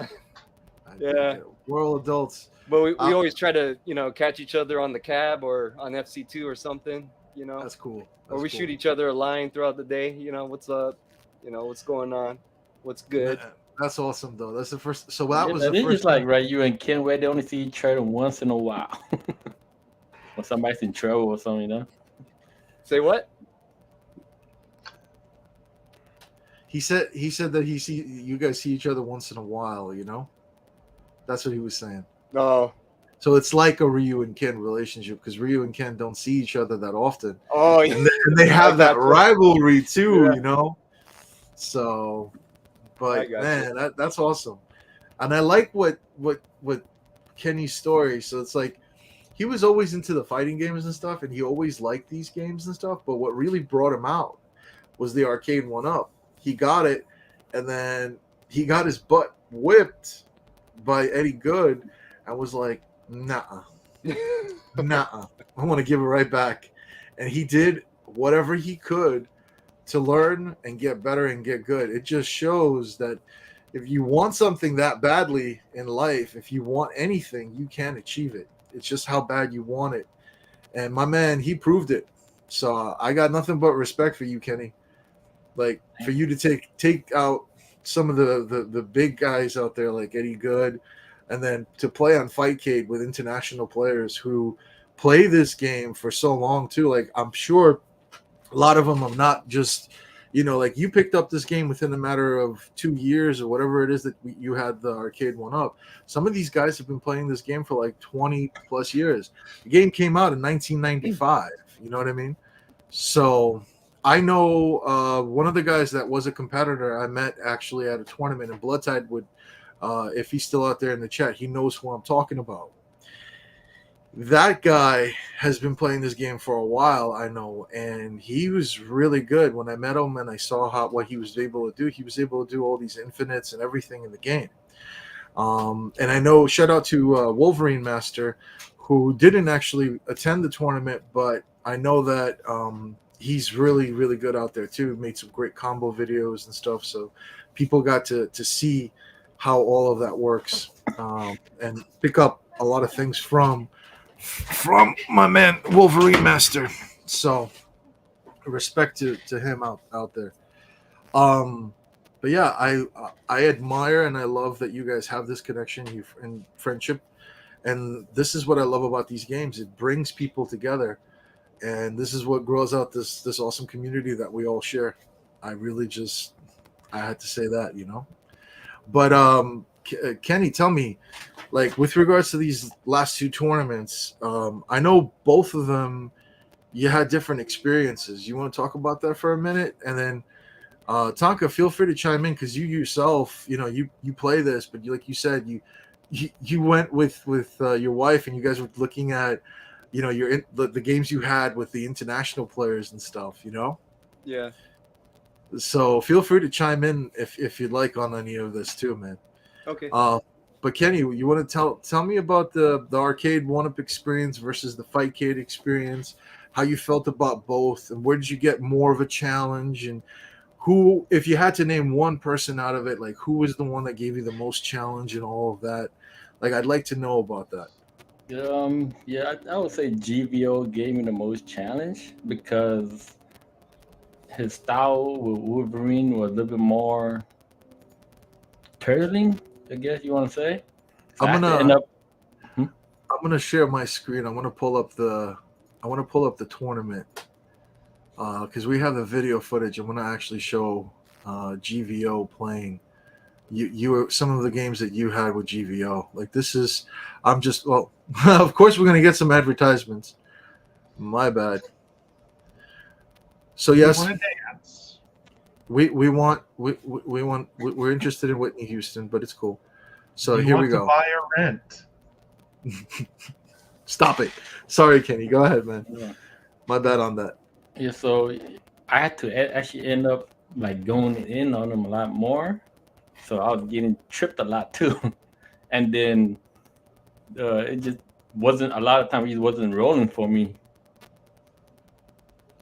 Yeah. We're all adults. But we always try to, catch each other on the cab or on FC2 or something, That's cool. Or we shoot each other a line throughout the day, what's up, what's going on, what's good. That's awesome, though. That's the first. So that was the It's first. just like you and Ken, where they only see each other once in a while. When somebody's in trouble or something, Say what? He said that you guys see each other once in a while, That's what he was saying. No. So it's like a Ryu and Ken relationship, because Ryu and Ken don't see each other that often. Oh, yeah. And they have that rivalry too, Yeah. So, but man, that's awesome. And I like what Kenny's story. So it's like he was always into the fighting games and stuff, and he always liked these games and stuff. But what really brought him out was the Arcade1up. He got it, and then he got his butt whipped by Eddie Good, and was like, nah, I want to give it right back. And he did whatever he could to learn and get better and get good. It just shows that if you want something that badly in life, if you want anything, you can achieve it. It's just how bad you want it. And my man, he proved it. So I got nothing but respect for you, Kenny. Like, for you to take out some of the big guys out there like Eddie Good, and then to play on FightCade with international players who play this game for so long too. Like, I'm sure a lot of them have not just, like you picked up this game within a matter of 2 years or whatever it is that you had the Arcade1up. Some of these guys have been playing this game for like 20 plus years. The game came out in 1995. You know what I mean? So I know one of the guys that was a competitor I met actually at a tournament, and Bloodtide would, if he's still out there in the chat, he knows who I'm talking about. that guy has been playing this game for a while, I know, and he was really good. When I met him and I saw what he was able to do, he was able to do all these infinites and everything in the game. And I know, shout out to Wolverine Master, who didn't actually attend the tournament, but I know that he's really, really good out there too. Made some great combo videos and stuff, so people got to see how all of that works and pick up a lot of things from my man Wolverine Master. So respect to him out there. But yeah, I admire and I love that you guys have this connection and friendship, and this is what I love about these games. It brings people together, and this is what grows out this awesome community that we all share. I had to say that, you know. But Kenny, tell me, like with regards to these last two tournaments, I know both of them you had different experiences. You want to talk about that for a minute, and then Tonka, feel free to chime in because you yourself, you know, you play this, but like you said, you went with your wife and you guys were looking at, you know, the games you had with the international players and stuff, you know. Yeah. So feel free to chime in if you'd like on any of this too, man. Okay. But Kenny, you want to tell me about the arcade one-up experience versus the FightCade experience, how you felt about both, and where did you get more of a challenge, and who, if you had to name one person out of it, like who was the one that gave you the most challenge and all of that? Like, I'd like to know about that. Yeah, I would say GVO gave me the most challenge because his style with Wolverine was a little bit more turtling, I guess you want to say. So I'm gonna gonna share my screen. I want to pull up the tournament because we have the video footage. I'm gonna actually show GVO playing. You were some of the games that you had with GVO. Like this is, of course we're gonna get some advertisements. My bad. So yes, We want to dance. we're interested in Whitney Houston, but it's cool. So We here want we to go. buy a rent. Stop it. Sorry, Kenny. Go ahead, man. Yeah. My bad on that. Yeah, so I had to actually end up like going in on him a lot more. So I was getting tripped a lot too. And then it just wasn't, a lot of times it wasn't rolling for me.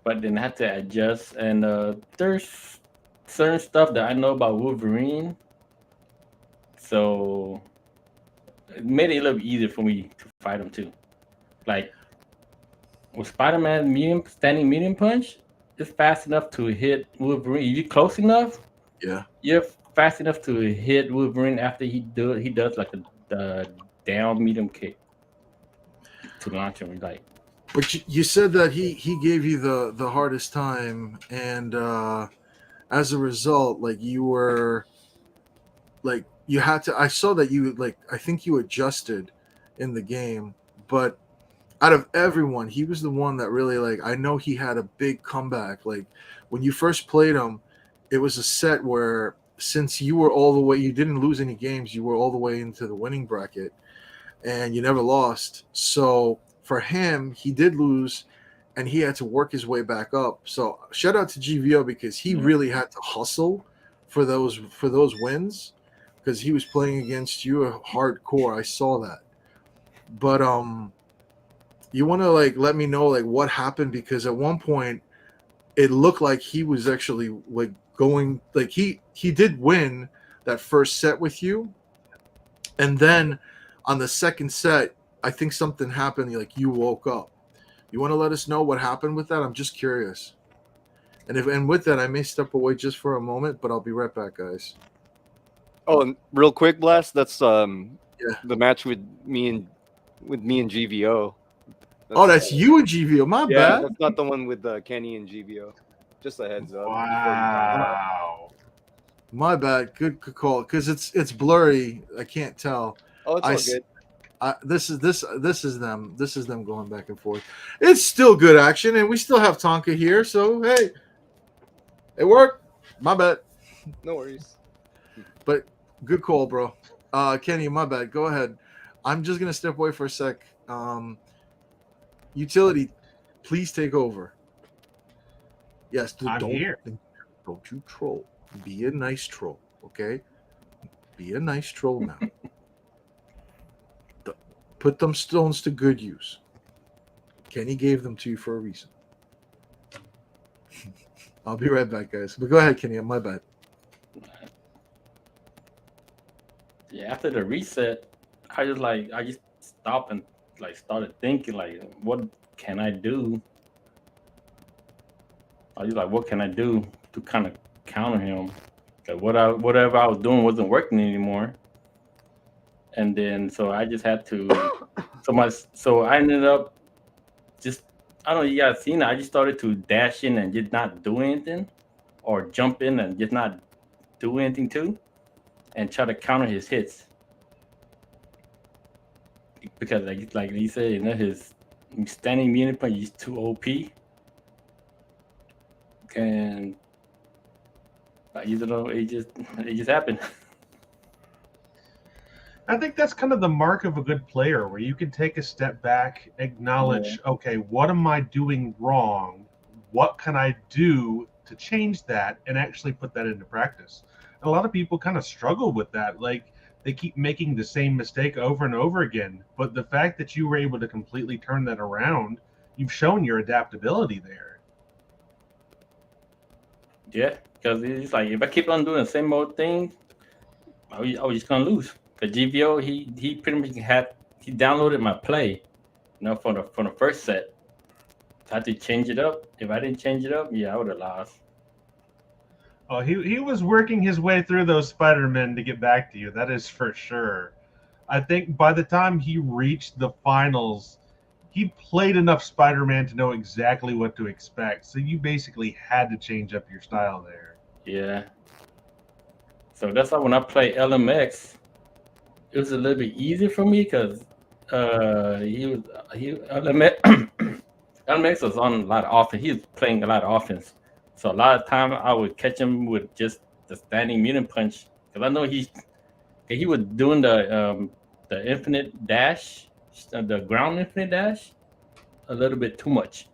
But then I had to adjust. And there's certain stuff that I know about Wolverine. So it made it a little easier for me to fight him too. Like with Spider-Man standing medium punch, it's fast enough to hit Wolverine. If you're close enough, Yeah. you're fast enough to hit Wolverine after he does like the down medium kick to launch him. Like, But you said that he gave you the hardest time, and as a result, like you were, like you had to. I saw that you I think you adjusted in the game, but out of everyone, he was the one that really I know he had a big comeback. Like when you first played him, it was a set where since you were all the way, you didn't lose any games, you were all the way into the winning bracket, and you never lost. So for him, he did lose, and he had to work his way back up. So shout out to GVO because he really had to hustle for those wins because he was playing against you hardcore. I saw that, but you want to let me know what happened, because at one point it looked like he was actually going he did win that first set with you, and then on the second set I think something happened, you woke up. You want to let us know what happened with that? I'm just curious. And with that, I may step away just for a moment, but I'll be right back, guys. Oh, and real quick, Blast. That's Yeah. the match with me and GVO. That's you and GVO. My bad. That's not the one with Kenny and GVO. Just a heads up. Wow. My bad. Good call. Because it's blurry. I can't tell. Oh, it's all good. This is them. This is them going back and forth. It's still good action, and we still have Tonka here. So hey, it worked. My bad. No worries. But good call, bro. Kenny, my bad. Go ahead. I'm just gonna step away for a sec. Utility, please take over. Yes, I'm here. Don't you troll. Be a nice troll, okay? Be a nice troll now. Put them stones to good use. Kenny gave them to you for a reason. I'll be right back, guys. But go ahead, Kenny. My bad. Yeah, after the reset, I just stopped and like started thinking like, what can I do? I was like, what can I do to kind of counter him? Cause whatever I was doing wasn't working anymore. And then so I just had to so I ended up just, I don't know, you guys seen it. I just started to dash in and just not do anything, or jump in and just not do anything too, and try to counter his hits. Because like he said, you know, his standing melee punch is too OP. And you know, it just happened. I think that's kind of the mark of a good player, where you can take a step back, acknowledge, okay, what am I doing wrong? What can I do to change that, and actually put that into practice? And a lot of people kind of struggle with that. Like, they keep making the same mistake over and over again. But the fact that you were able to completely turn that around, you've shown your adaptability there. Yeah, because it's like, if I keep on doing the same old thing, I was just gonna lose. Because GVO, he pretty much he downloaded my play, you know, from the first set. So I had to change it up. If I didn't change it up, yeah, I would have lost. Oh, he was working his way through those Spider-Men to get back to you. That is for sure. I think by the time he reached the finals, he played enough Spider-Man to know exactly what to expect. So you basically had to change up your style there. Yeah. So that's why when I play LMX, it was a little bit easier for me because LMX was on a lot of offense. He was playing a lot of offense. So a lot of time I would catch him with just the standing mutant punch, because I know he was doing the infinite dash, the ground infinite dash, a little bit too much.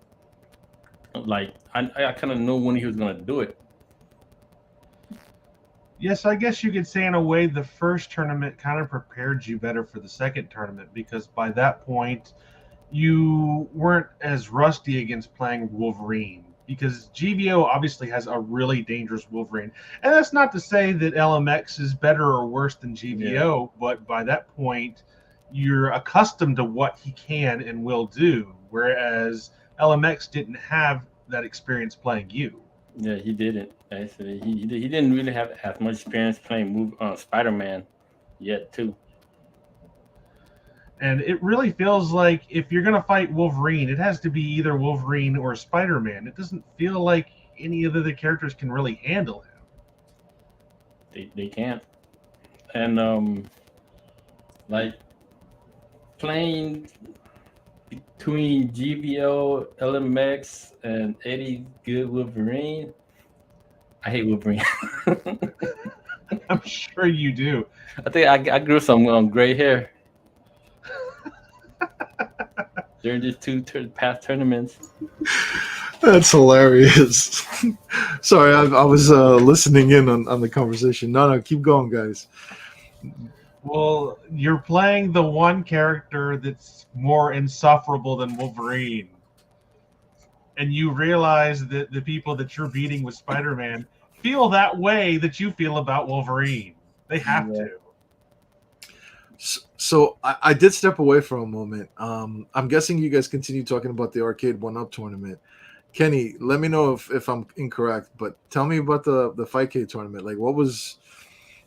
Like I kind of knew when he was gonna do it. Yes, I guess you could say in a way the first tournament kind of prepared you better for the second tournament, because by that point you weren't as rusty against playing Wolverine, because GVO obviously has a really dangerous Wolverine. And that's not to say that LMX is better or worse than GVO, but by that point you're accustomed to what he can and will do, whereas LMX didn't have that experience playing you. Yeah, he didn't. Actually, he didn't really have as much experience playing Spider-Man yet, too. And it really feels like if you're going to fight Wolverine, it has to be either Wolverine or Spider-Man. It doesn't feel like any of the other characters can really handle him. They can't. And like playing between GVO, LMX, and Eddie Good Wolverine, I hate Wolverine. I'm sure you do. I think I grew some gray hair during these two past tournaments. That's hilarious. Sorry, I was listening in on the conversation. No, keep going, guys. Well, you're playing the one character that's more insufferable than Wolverine. And you realize that the people that you're beating with Spider-Man feel that way that you feel about Wolverine. They have to. So I did step away for a moment. I'm guessing you guys continue talking about the Arcade1up tournament. Kenny, let me know if I'm incorrect, but tell me about the FightCade tournament. Like, what was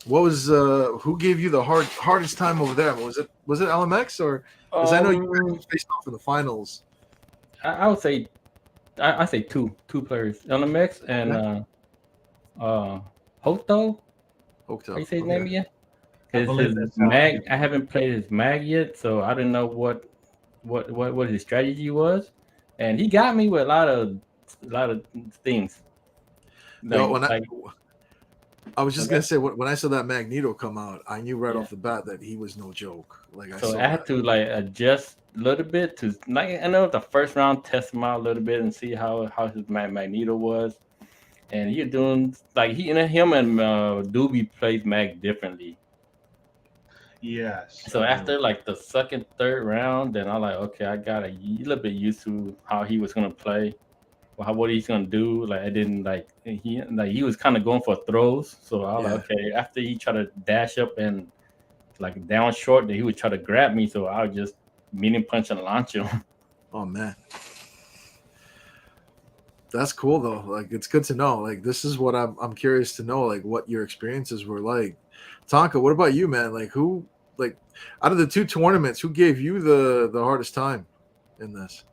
who gave you the hardest time over there? Was it LMX, or because I know you faced off in the finals? I would say I say two players, LMX and Hoto. How you say his name again? Because his mag, I haven't played his mag yet, so I didn't know what his strategy was, and he got me with a lot of things. I was just gonna say when I saw that Magneto come out, I knew right Yeah. off the bat that he was no joke. Like I So saw I had that. to like adjust a little bit to like I know the first round test him out a little bit and see how his Magneto was, and he doing like him and Doobie plays Mag differently. Yes. So after like the second, third round, then I like okay, I got a little bit used to how he was gonna play, or what he's gonna do. Like I didn't he was kind of going for throws, so I was like okay. After he tried to dash up and like down short, then he would try to grab me, so I would just medium punch and launch him. Oh man, that's cool though. Like it's good to know. Like this is what I'm curious to know. Like what your experiences were like. Tonka, what about you, man? Like who like out of the 2 tournaments, who gave you the hardest time in this?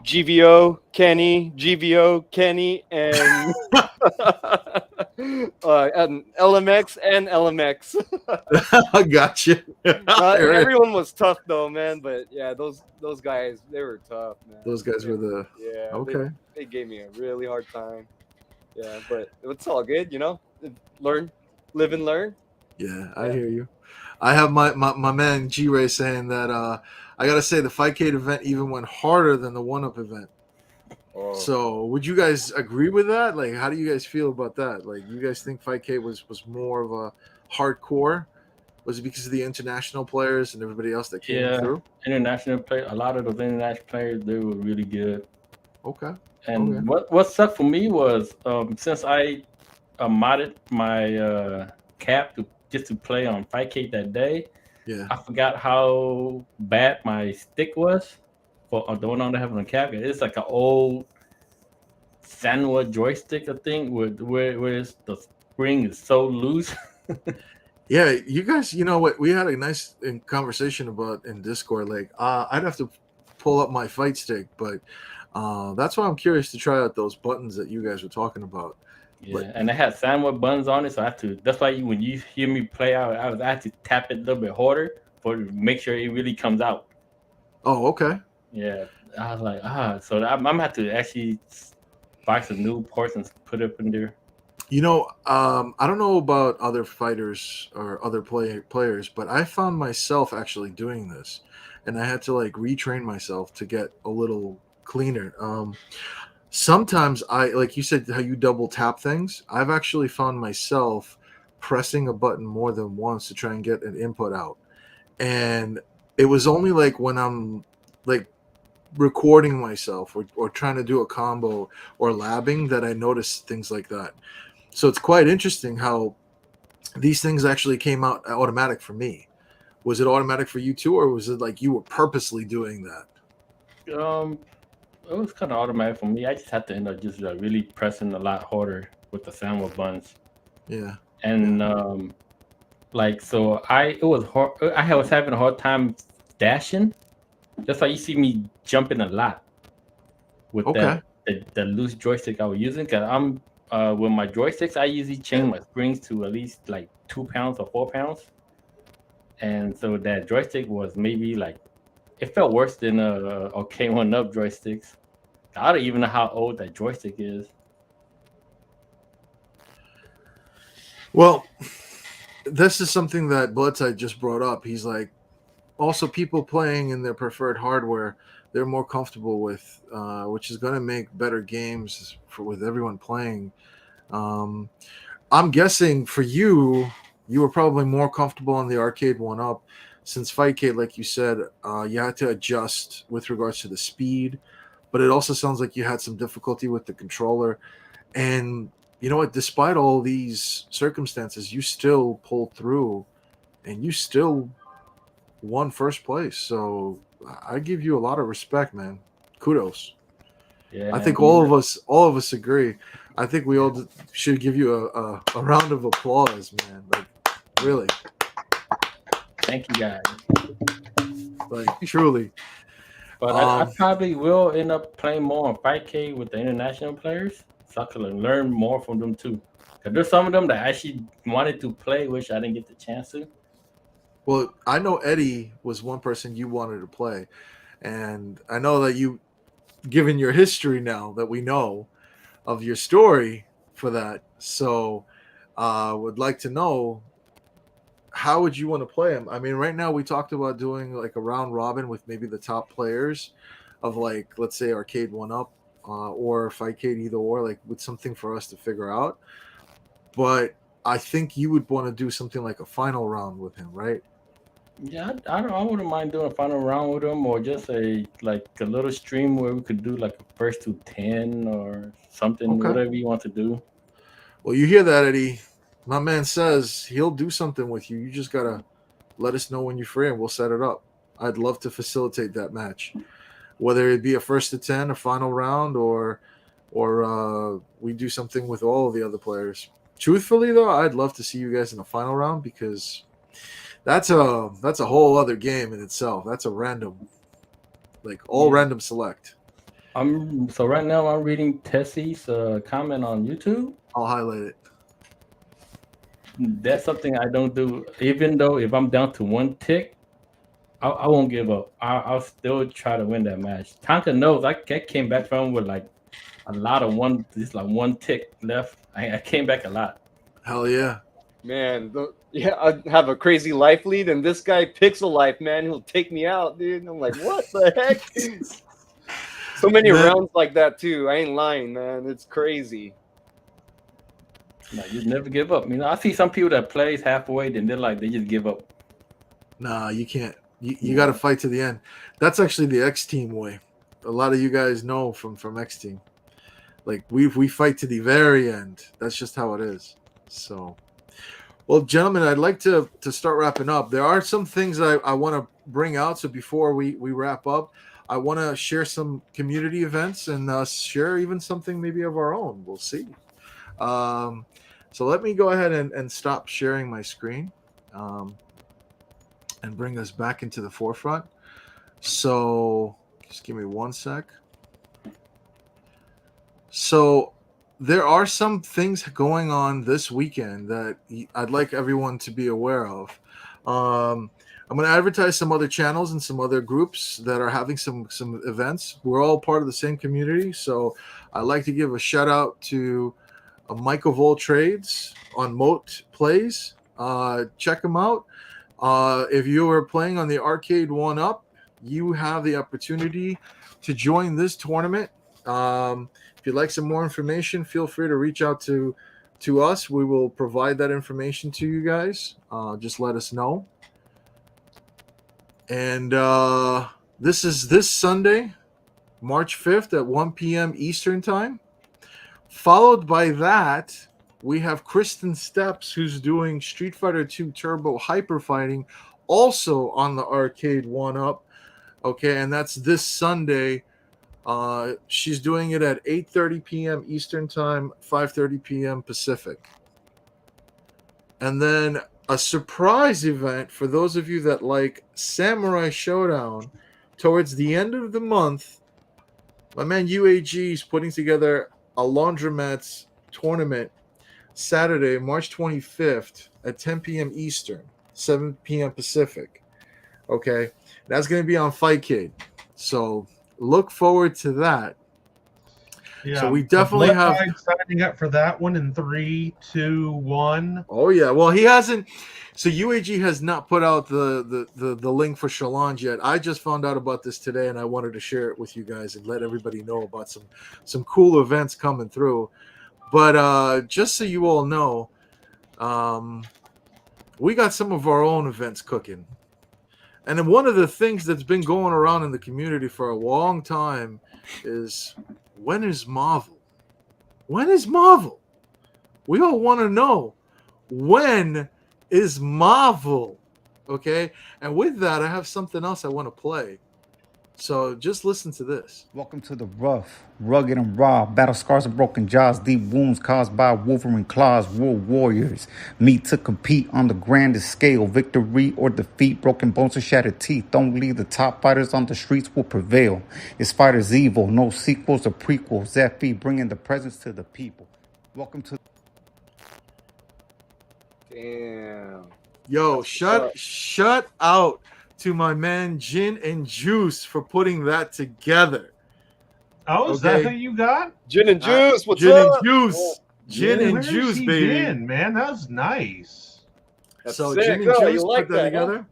GVO Kenny, and and LMX and LMX. I got you. Everyone was tough though, man. But yeah, those guys, they were tough, man. Those guys were the okay. They gave me a really hard time. Yeah, but it's all good, you know. Learn, live and learn. Yeah, I hear you. I have my man G Ray saying that I gotta say the FightCade event even went harder than the 1UP event. Oh. So would you guys agree with that? Like how do you guys feel about that? Like you guys think FightCade was more of a hardcore? Was it because of the international players and everybody else that came through? International players, a lot of those international players, they were really good. Okay. And what sucked for me was since I modded my cap to play on FightCade that day, I forgot how bad my stick was for the one I have on the cap. It's like an old Sanwa joystick, I think, where the spring is so loose. Yeah, you guys, you know what? We had a nice conversation about in Discord. Like, I'd have to pull up my fight stick, but that's why I'm curious to try out those buttons that you guys were talking about. Yeah, and they had sandwich buttons on it, so I have to. That's why when you hear me play out, I had to tap it a little bit harder to make sure it really comes out. Oh, okay. Yeah, I was like, so I'm gonna have to actually buy some new parts and put it up in there. You know, I don't know about other fighters or other players, but I found myself actually doing this, and I had to like retrain myself to get a little cleaner. Sometimes like you said, how you double tap things. I've actually found myself pressing a button more than once to try and get an input out, and it was only like when I'm like recording myself or trying to do a combo or labbing that I noticed things like that. So it's quite interesting how these things actually came out automatic for me. Was it automatic for you too, or was it like you were purposely doing that? It was kind of automatic for me. I just had to end up just really pressing a lot harder with the sandwich buttons. Yeah. And so it was hard. I was having a hard time dashing. That's why you see me jumping a lot with the loose joystick I was using. Cause I'm with my joysticks, I usually change my springs to at least like 2 pounds or 4 pounds. And so that joystick was maybe like, it felt worse than a Ken240sx joysticks. I don't even know how old that joystick is. Well, this is something that Blazt just brought up. He's like, also people playing in their preferred hardware, they're more comfortable with, which is going to make better games with everyone playing. I'm guessing for you were probably more comfortable on the Arcade1up, since FightCade, like you said, you had to adjust with regards to the speed, but it also sounds like you had some difficulty with the controller. And you know what? Despite all these circumstances, you still pulled through, and you still won first place. So I give you a lot of respect, man. Kudos. Yeah, I think all of us agree. I think we all should give you a round of applause, man. Like, really. Thank you, guys. Like, truly. But I probably will end up playing more on FightCade with the international players, so I could learn more from them too. Because there's some of them that I actually wanted to play, which I didn't get the chance to. Well, I know Eddie was one person you wanted to play, and I know that you, given your history now that we know of your story, for that. So would like to know, how would you want to play him? I mean, right now we talked about doing like a round robin with maybe the top players of, like, let's say Arcade1up or FightCade, either or, like with something for us to figure out. But I think you would want to do something like a final round with him, right? Yeah, I wouldn't mind doing a final round with him, or just a little stream where we could do like a first to 10 or something, Okay. whatever you want to do. Well, you hear that, Eddie? My man says he'll do something with you. You just gotta let us know when you're free, and we'll set it up. I'd love to facilitate that match, whether it be a first to 10, a final round, or we do something with all of the other players. Truthfully, though, I'd love to see you guys in the final round, because that's a whole other game in itself. That's a random, like all random select. So right now I'm reading Tessie's comment on YouTube. I'll highlight it. That's something I don't do. Even though if I'm down to one tick, I won't give up. I'll still try to win that match. Tonka knows I came back from with like a lot of one tick left. I came back a lot. Hell yeah. Man, I have a crazy life lead, and this guy Pixel Life, man, he'll take me out, dude. And I'm like, what the heck? So many rounds like that too. I ain't lying, man. It's crazy. No, you never give up. I see some people that plays halfway, then they just give up. Nah, you can't. You got to fight to the end. That's actually the X Team way. A lot of you guys know from X Team. Like we fight to the very end. That's just how it is. So, well, gentlemen, I'd like to start wrapping up. There are some things I want to bring out. So before we wrap up, I want to share some community events and share even something maybe of our own. We'll see. So let me go ahead and stop sharing my screen and bring us back into the forefront. So just give me one sec. So there are some things going on this weekend that I'd like everyone to be aware of. I'm going to advertise some other channels and some other groups that are having some events. We're all part of the same community, so I'd like to give a shout out to Michael Vol Trades on Moat Plays. Check him out. If you are playing on the Arcade1up, you have the opportunity to join this tournament. If you'd like some more information, feel free to reach out to us. We will provide that information to you guys. Just let us know. And this is this Sunday, March 5th at 1 p.m. Eastern Time. Followed by that, we have Kristen Steps, who's doing Street Fighter 2 Turbo Hyper Fighting, also on the Arcade1up. Okay, and that's this Sunday. She's doing it at 8:30 p.m. Eastern Time, 5:30 p.m. Pacific. And then a surprise event for those of you that like Samurai Showdown. Towards the end of the month, my man UAG is putting together a laundromats tournament Saturday, March 25th at 10 p.m. Eastern, 7 p.m. Pacific. Okay, that's going to be on FightCade. So look forward to that. Yeah, so we definitely have signing up for that one in 3, 2, 1. Oh yeah, well he hasn't. So UAG has not put out the link for Challenge yet. I just found out about this today, and I wanted to share it with you guys and let everybody know about some cool events coming through. But just so you all know, we got some of our own events cooking. And then one of the things that's been going around in the community for a long time is, when is Marvel? When is Marvel? We all want to know, when is Marvel? Okay? And with that, I have something else I want to play. So just listen to this. Welcome to the rough, rugged, and raw. Battle scars and broken jaws, deep wounds caused by Wolverine claws. World warriors meet to compete on the grandest scale. Victory or defeat, broken bones and shattered teeth. Only the top fighters on the streets will prevail. It's fighters evil, no sequels or prequels. Zephy bringing the presence to the people. Welcome to. Damn. Yo, shut out to my man Gin and Juice for putting that together. Oh, is that who you got? Gin and Juice, what's Gin up? and Juice. Gin and Where's juice, he baby. been, man? That was nice. That's So sick. Gin and Oh, Juice you put like that that, huh? together.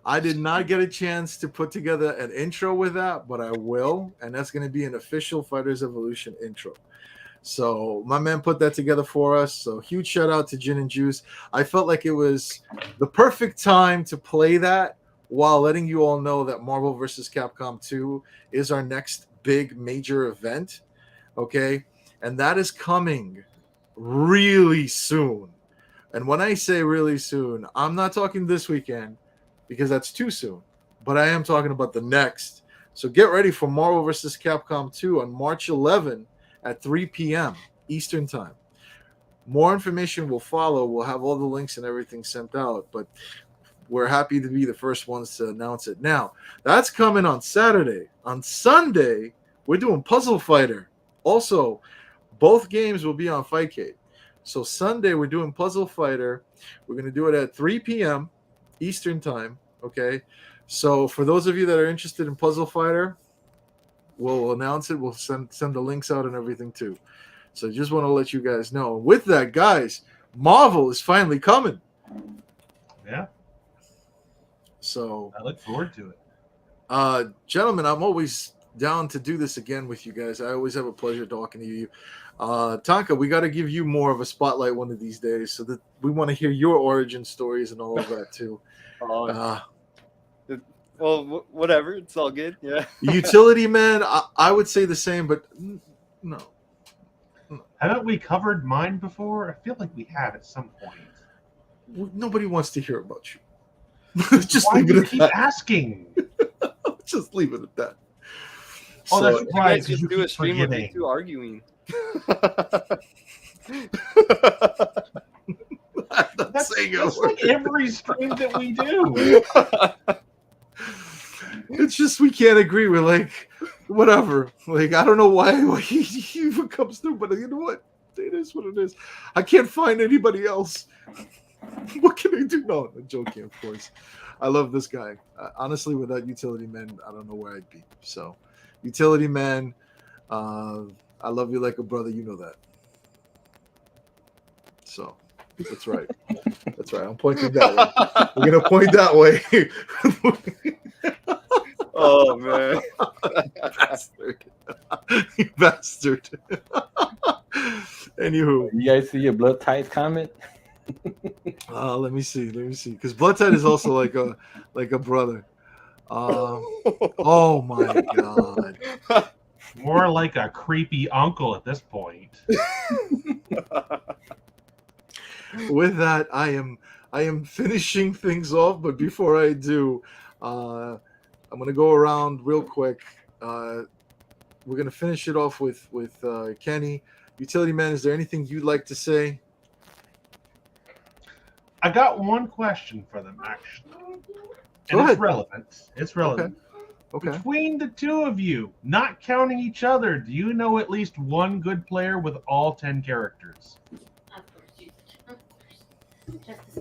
I did not get a chance to put together an intro with that, but I will, and that's going to be an official Fighters Evolution intro. So my man put that together for us. So huge shout out to Gin and Juice. I felt like it was the perfect time to play that while letting you all know that Marvel vs. Capcom 2 is our next big major event. Okay. And that is coming really soon. And when I say really soon, I'm not talking this weekend because that's too soon, but I am talking about the next. So get ready for Marvel vs. Capcom 2 on March 11 at 3 p.m. Eastern Time. More information will follow. We'll have all the links and everything sent out, but we're happy to be the first ones to announce it. Now, that's coming on Saturday. On Sunday, we're doing Puzzle Fighter. Also, both games will be on FightCade. So Sunday, we're doing Puzzle Fighter. We're going to do it at 3 p.m. Eastern Time, okay? So for those of you that are interested in Puzzle Fighter, we'll announce it. We'll send the links out and everything too. So just want to let you guys know. With that, guys, Marvel is finally coming. Yeah. So I look forward to it. Gentlemen, I'm always down to do this again with you guys. I always have a pleasure talking to you. Tonka, we got to give you more of a spotlight one of these days, so that we want to hear your origin stories and all of that too. Well, whatever. It's all good. Yeah. Utility man, I would say the same, but no. Haven't we covered mine before? I feel like we have at some point. Nobody wants to hear about you. Just Why leave do it you at keep that. asking? Just leave it at that. Oh, So, that's You right. guys just You do a keep stream of you forgetting. two arguing. I'm not That's saying a like word. every stream that we do. It's just we can't agree. We're like, whatever. Like, I don't know why he even comes through, but you know what? It is what it is. I can't find anybody else. What can I do? No, I'm joking, of course. I love this guy. Honestly, without Utility Man, I don't know where I'd be. So, Utility Man, I love you like a brother. You know that. So, that's right. That's right. I'm pointing that way. We're going to point that way. Oh, man. Bastard. You bastard. Anywho. You guys see your blood ties comment? Let me see. Because Blood Tide is also like a brother. Oh my god. More like a creepy uncle at this point. With that, I am finishing things off, but before I do, I'm gonna go around real quick. We're gonna finish it off with Kenny. Utility Man, is there anything you'd like to say? I got one question for them, actually. Go And ahead. it's relevant. It's relevant. Okay. Between the two of you, not counting each other, do you know at least one good player with all 10 characters?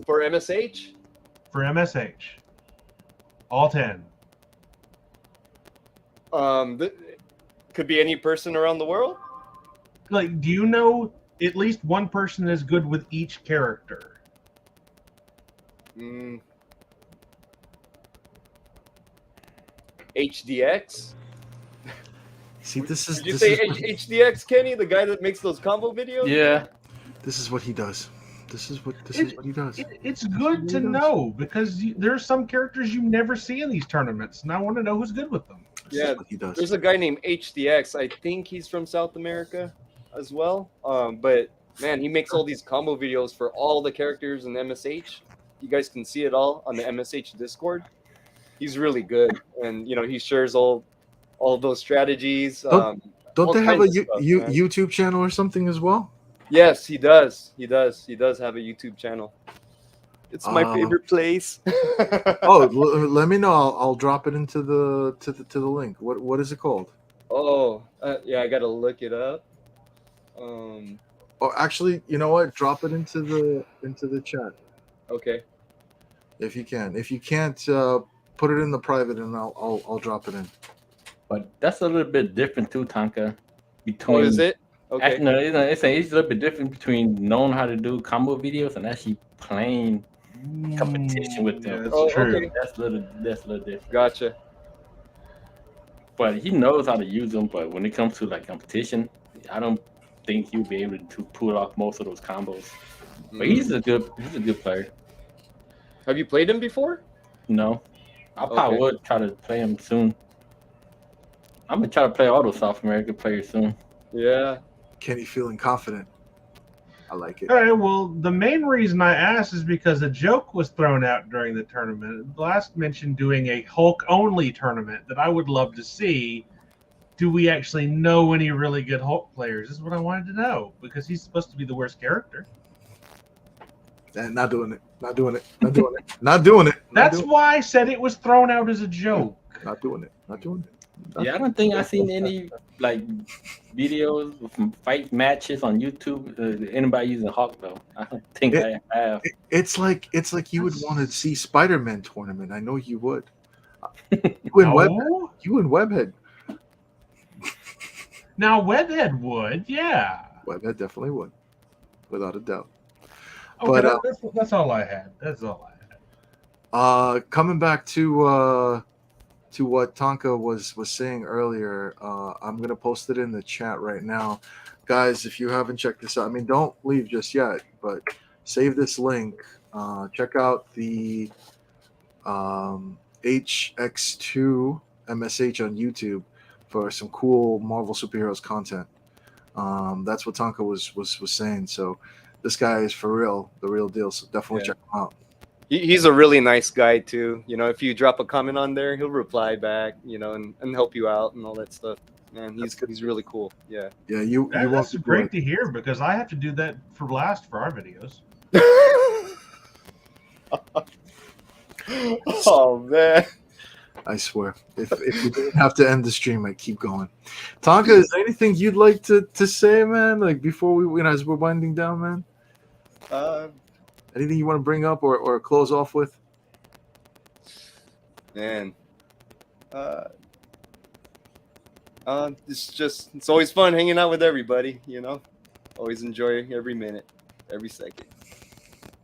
For MSH? For MSH. All 10. Could be any person around the world? Like, do you know at least one person is good with each character? HDX? See, this is Did you this say is, HDX, Kenny? The guy that makes those combo videos? Yeah. this is what he does. This is what he does. It's good to know because there's some characters you never see in these tournaments, and I want to know who's good with them. This Yeah, is what he does. There's a guy named HDX. I think he's from South America as well. But man, he makes all these combo videos for all the characters in MSH. You guys can see it all on the MSH Discord. He's really good, and he shares all of those strategies. Don't all they have a kinds of stuff, man. YouTube channel or something as well? Yes, he does. He does have a YouTube channel. It's my favorite place. Let me know. I'll drop it into the link. What is it called? Yeah, I gotta look it up. Oh, actually, you know what? Drop it into the chat Okay. if you can. If you can't, put it in the private, and I'll drop it in. But that's a little bit different too, Tonka. Oh, is it? Okay. Actually, no, it's a little bit different between knowing how to do combo videos and actually playing competition with them. That's Oh, true. okay. That's a little different. Gotcha. But he knows how to use them. But when it comes to like competition, I don't think he'll be able to pull off most of those combos. But he's a good player. Have you played him before? No, I probably Okay. would try to play him soon. I'm gonna try to play all those South American players soon. Yeah. Kenny feeling confident. I like it. All right, well, the main reason I asked is because a joke was thrown out during the tournament. Blast mentioned doing a Hulk-only tournament that I would love to see. Do we actually know any really good Hulk players? This is what I wanted to know, because he's supposed to be the worst character. And not doing it. Not doing it. Not doing it. Not doing it. That's why I said it was thrown out as a joke. Not doing it. Not doing it. Yeah, I don't think I've seen any like videos from fight matches on YouTube. Anybody using Hawk though? I don't think I have. It's like you would want to see Spider-Man tournament. I know you would. You and Webhead. Now Webhead would, yeah. Webhead definitely would, without a doubt. Okay, But that's all I had. That's all I had. coming back to what Tonka was saying earlier, I'm gonna post it in the chat right now, guys. If you haven't checked this out, I mean, don't leave just yet, but save this link. Check out the HX2 MSH on YouTube for some cool Marvel superheroes content. That's what Tonka was saying. So this guy is for real, the real deal. So definitely check him out. He's a really nice guy too. You know, if you drop a comment on there, he'll reply back. You know, and help you out and all that stuff. Man, he's really cool. Yeah. Yeah, That's great to hear, because I have to do that for Blast for our videos. Oh man. I swear, if we didn't have to end the stream, I'd keep going. Tonka, is there anything you'd like to say, man? Like before we, as we're winding down, man. Anything you want to bring up or close off with? Man, it's always fun hanging out with everybody. You know, always enjoy every minute, every second.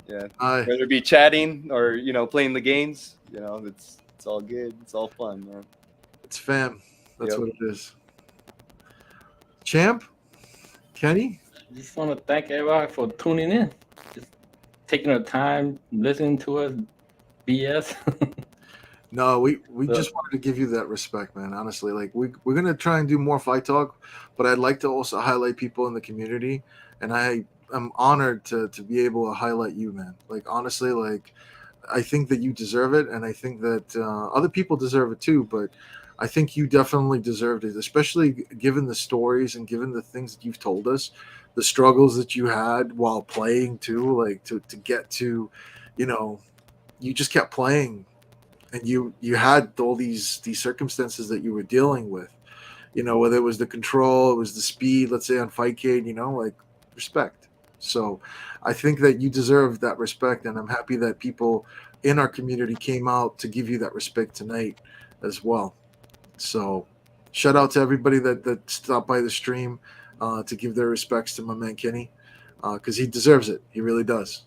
Yeah, whether it be chatting or playing the games. You know, it's all good. It's all fun, man. It's fam. That's what it is. Champ, Kenny. Just want to thank everybody for tuning in. Just taking the time, listening to us BS. No, we just wanted to give you that respect, man. Honestly, like we're gonna try and do more fight talk, but I'd like to also highlight people in the community, and I'm honored to be able to highlight you, man. Like honestly, like I think that you deserve it, and I think that other people deserve it too. But I think you definitely deserved it, especially given the stories and given the things that you've told us, the struggles that you had while playing too, like to get to, you just kept playing, and you had all these circumstances that you were dealing with, whether it was the control, it was the speed, let's say on FightCade, like respect. So I think that you deserve that respect, and I'm happy that people in our community came out to give you that respect tonight as well. So shout out to everybody that stopped by the stream to give their respects to my man Kenny, because he deserves it. He really does.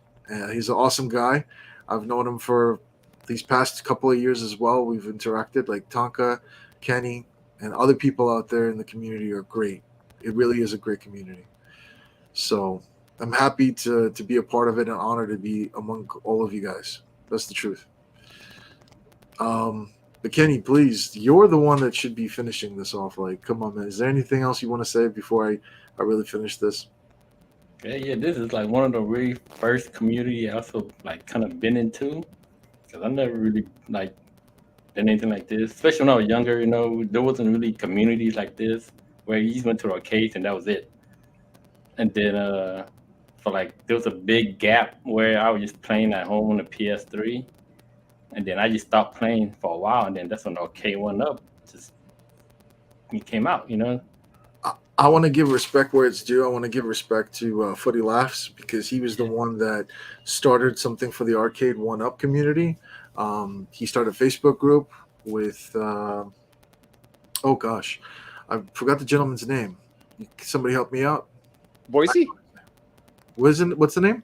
He's an awesome guy. I've known him for these past couple of years as well. We've interacted, like Tonka, Kenny, and other people out there in the community are great. It really is a great community. So I'm happy to be a part of it and honored to be among all of you guys. That's the truth. But Kenny, please, you're the one that should be finishing this off. Like, come on, man. Is there anything else you want to say before I really finish this? Yeah, this is like one of the really first community I also like kind of been into, because I never really like done anything like this, especially when I was younger. There wasn't really communities like this where you just went to the arcades and that was it. And then for like there was a big gap where I was just playing at home on the PS3, and then I just stopped playing for a while, and then that's when Arcade1up just came out. I want to give respect where it's due. I want to give respect to Footy Laughs, because he was the one that started something for the Arcade1up community. He started a Facebook group with, oh gosh, I forgot the gentleman's name. Somebody help me out. Boise? What's the name?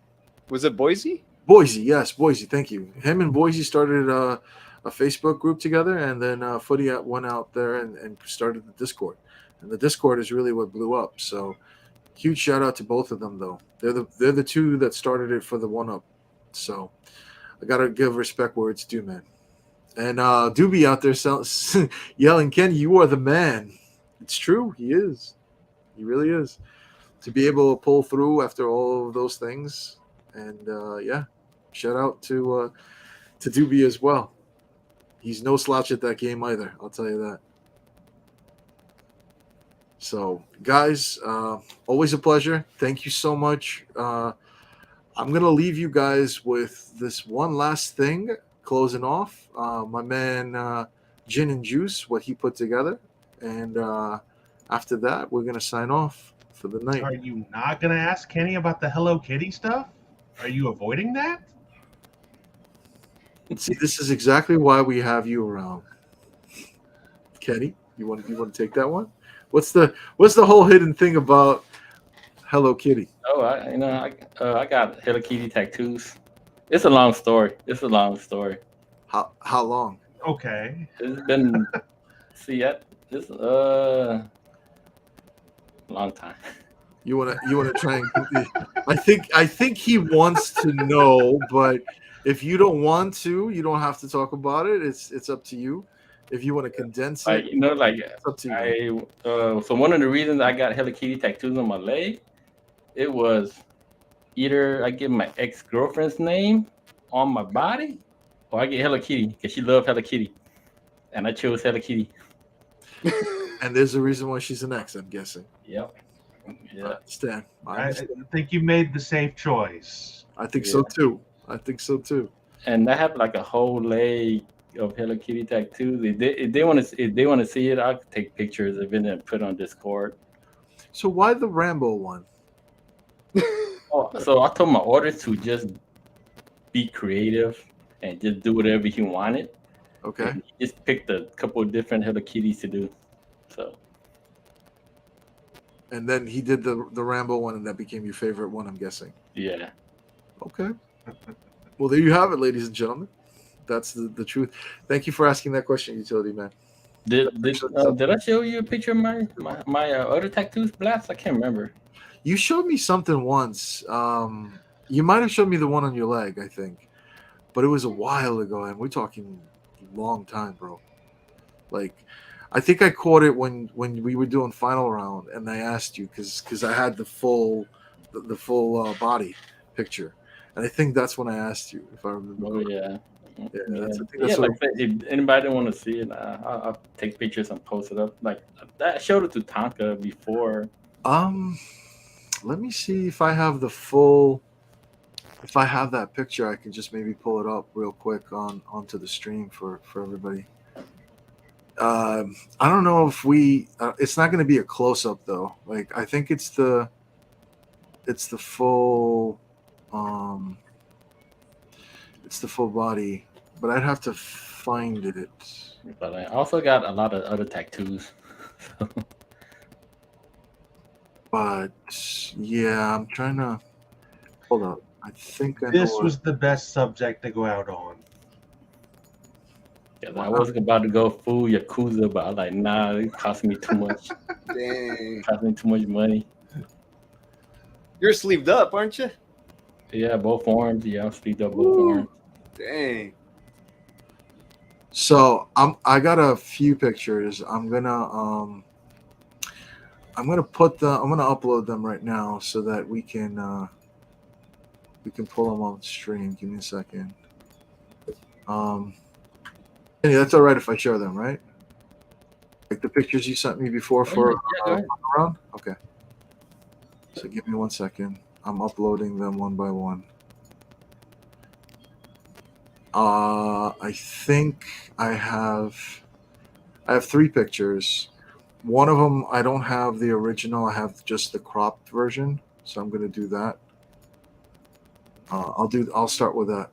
Was it Boise? Boise, yes, Boise. Thank you. Him and Boise started a Facebook group together, and then Footy went out there and started the Discord. And the Discord is really what blew up. So huge shout out to both of them, though. They're the two that started it for the 1-up. So I gotta give respect where it's due, man. And Doobie out there yelling, "Ken, you are the man." It's true. He is. He really is. To be able to pull through after all of those things, and yeah, shout out to Doobie as well. He's no slouch at that game either. I'll tell you that. So, guys, always a pleasure. Thank you so much. I'm gonna leave you guys with this one last thing, closing off. My man Gin and Juice, what he put together, and after that, we're gonna sign off for the night. Are you not going to ask Kenny about the Hello Kitty stuff? Are you avoiding that? See, this is exactly why we have you around, Kenny. You want to take that one? What's the whole hidden thing about Hello Kitty? Oh, I got Hello Kitty tattoos. It's a long story. How long? Okay. It's been this long time. You wanna try and I think he wants to know, but if you don't want to, you don't have to talk about it. It's up to you. If you want to condense it, it's up to you. So one of the reasons I got Hello Kitty tattoos on my leg, it was either I get my ex-girlfriend's name on my body, or I get Hello Kitty because she loved Hello Kitty, and I chose Hello Kitty. And there's a reason why she's an ex, I'm guessing. Yep. Yeah. I understand. I think you made the safe choice. I think so too. And I have like a whole leg of Hello Kitty tattoos. If they want to see it, I'll take pictures of it and put it on Discord. So why the Rambo one? So I told my artist to just be creative and just do whatever he wanted. Okay. And he just picked a couple of different Hello Kitties to do. So. And then he did the Rambo one, and that became your favorite one, I'm guessing. Yeah. Okay. Well, there you have it, ladies and gentlemen. That's the truth. Thank you for asking that question, Utility Man. Did I show you a picture of my other tattoos, Blazt? I can't remember. You showed me something once. You might have showed me the one on your leg, I think, but it was a while ago, and we're talking long time, bro. Like, I think I caught it when we were doing final round, and I asked you because I had the full body picture, and I think that's when I asked you, if I remember. Oh yeah. That's like if anybody want to see it, I'll take pictures and post it up. Like I showed it to Tonka before. Let me see if I have the full. If I have that picture, I can just maybe pull it up real quick onto the stream for everybody. I don't know if we. It's not going to be a close up though. Like I think it's the full. It's the full body, but I'd have to find it. But I also got a lot of other tattoos. But yeah, I'm trying to hold up. I think This was the best subject to go out on. Yeah, I wasn't about to go full Yakuza, but I was like, nah, it cost me too much. Dang. It cost me too much money. You're sleeved up, aren't you? Yeah, both arms. Yeah, I'm sleeved up both arms. Dang. So I got a few pictures. I'm gonna upload them right now so that we can pull them on stream. Give me a second. Yeah, that's all right if I share them, right? Like the pictures you sent me before for round? Okay. So give me 1 second. I'm uploading them one by one. I think I have 3 pictures. One of them I don't have the original. I have just the cropped version, so I'm going to do that. I'll start with that.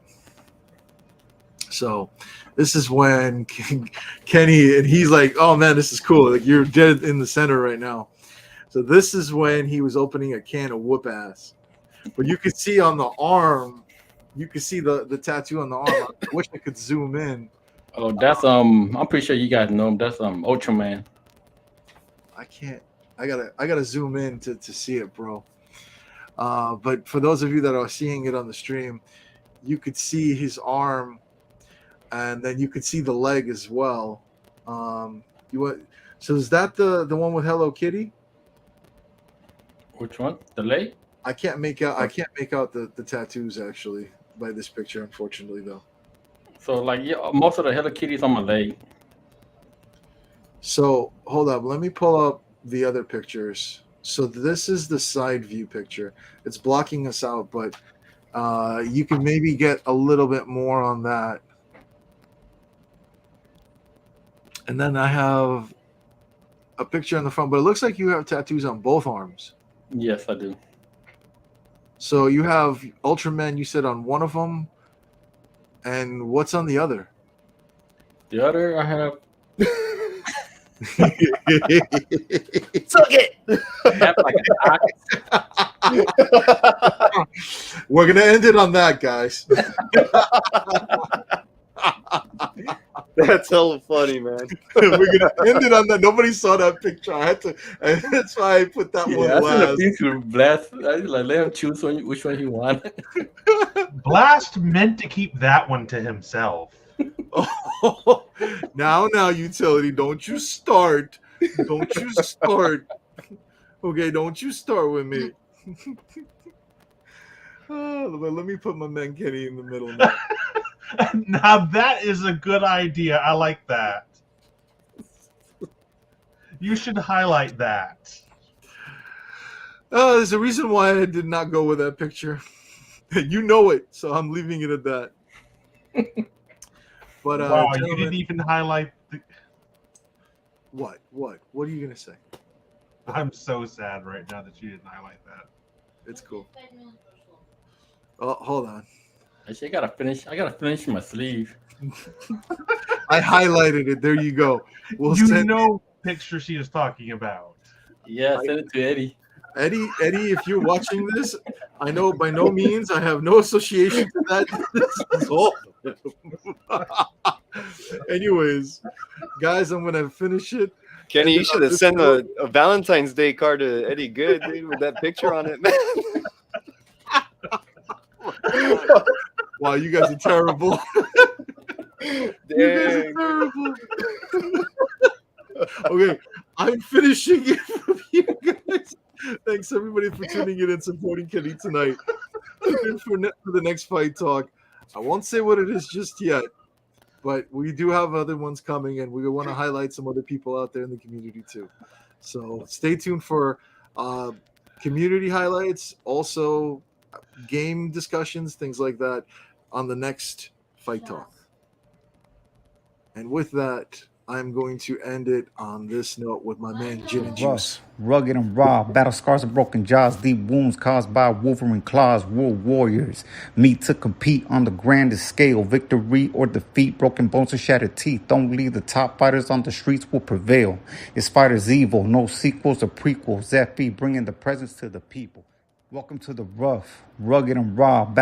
So this is when Kenny, and he's like, "Oh man, this is cool. Like you're dead in the center right now." So this is when he was opening a can of whoop ass. But you could see on the arm, you could see the tattoo on the arm. I wish I could zoom in. Oh, that's I'm pretty sure you guys know him. That's Ultraman. I can't. I gotta zoom in to see it, bro. But for those of you that are seeing it on the stream, you could see his arm, and then you could see the leg as well. So is that the one with Hello Kitty? Which one? The leg? I can't make out the tattoos actually by this picture, unfortunately, though. So like most of the Hello Kitty's on my leg. So hold up, let me pull up the other pictures. So this is the side view picture. It's blocking us out, but you can maybe get a little bit more on that. And then I have a picture in the front, but it looks like you have tattoos on both arms. Yes, I do. So you have Ultraman, you said, on one of them. And what's on the other? The other I have. Suck it. I have like an ox. We're gonna end it on that, guys. That's hella funny, man. We're gonna end it on that. Nobody saw that picture. I had to. That's why I put that one I sent a last. piece to Blazt. I was like, let him choose which one he wanted. Blazt meant to keep that one to himself. Oh, now, utility. Don't you start. Don't you start. Okay, don't you start with me. Let me put my man Kenny in the middle now. Now that is a good idea. I like that. You should highlight that. There's a reason why I did not go with that picture. You know it, so I'm leaving it at that. But wow, you didn't even highlight the... What? What are you gonna say? I'm so sad right now that you didn't highlight that. It's cool. Oh, hold on. Actually, I gotta finish my sleeve. I highlighted it. There you go. We'll You send know picture she is talking about. Yeah, send it to Eddie. Eddie, if you're watching this, I know by no means I have no association to that. This is all. Anyways, guys, I'm gonna finish it. Kenny, you should have sent a Valentine's Day card to Eddie Good, dude, with that picture on it, man. Wow, you guys are terrible. You guys are terrible. Okay, I'm finishing it for you guys. Thanks everybody for tuning in and supporting Kenny tonight. Tune in for the next fight talk. I won't say what it is just yet, but we do have other ones coming, and we want to highlight some other people out there in the community too. So stay tuned for community highlights, also game discussions, things like that on the next fight talk. And with that, I'm going to end it on this note with my man Gin and Juice. Rugged and raw, battle scars and broken jaws, deep wounds caused by Wolverine claws, world warriors meet to compete on the grandest scale. Victory or defeat, broken bones and shattered teeth. Don't leave the top fighters on the streets will prevail. It's fighters evil, no sequels or prequels. FB bringing the presence to the people. Welcome to the rough, rugged and raw battle.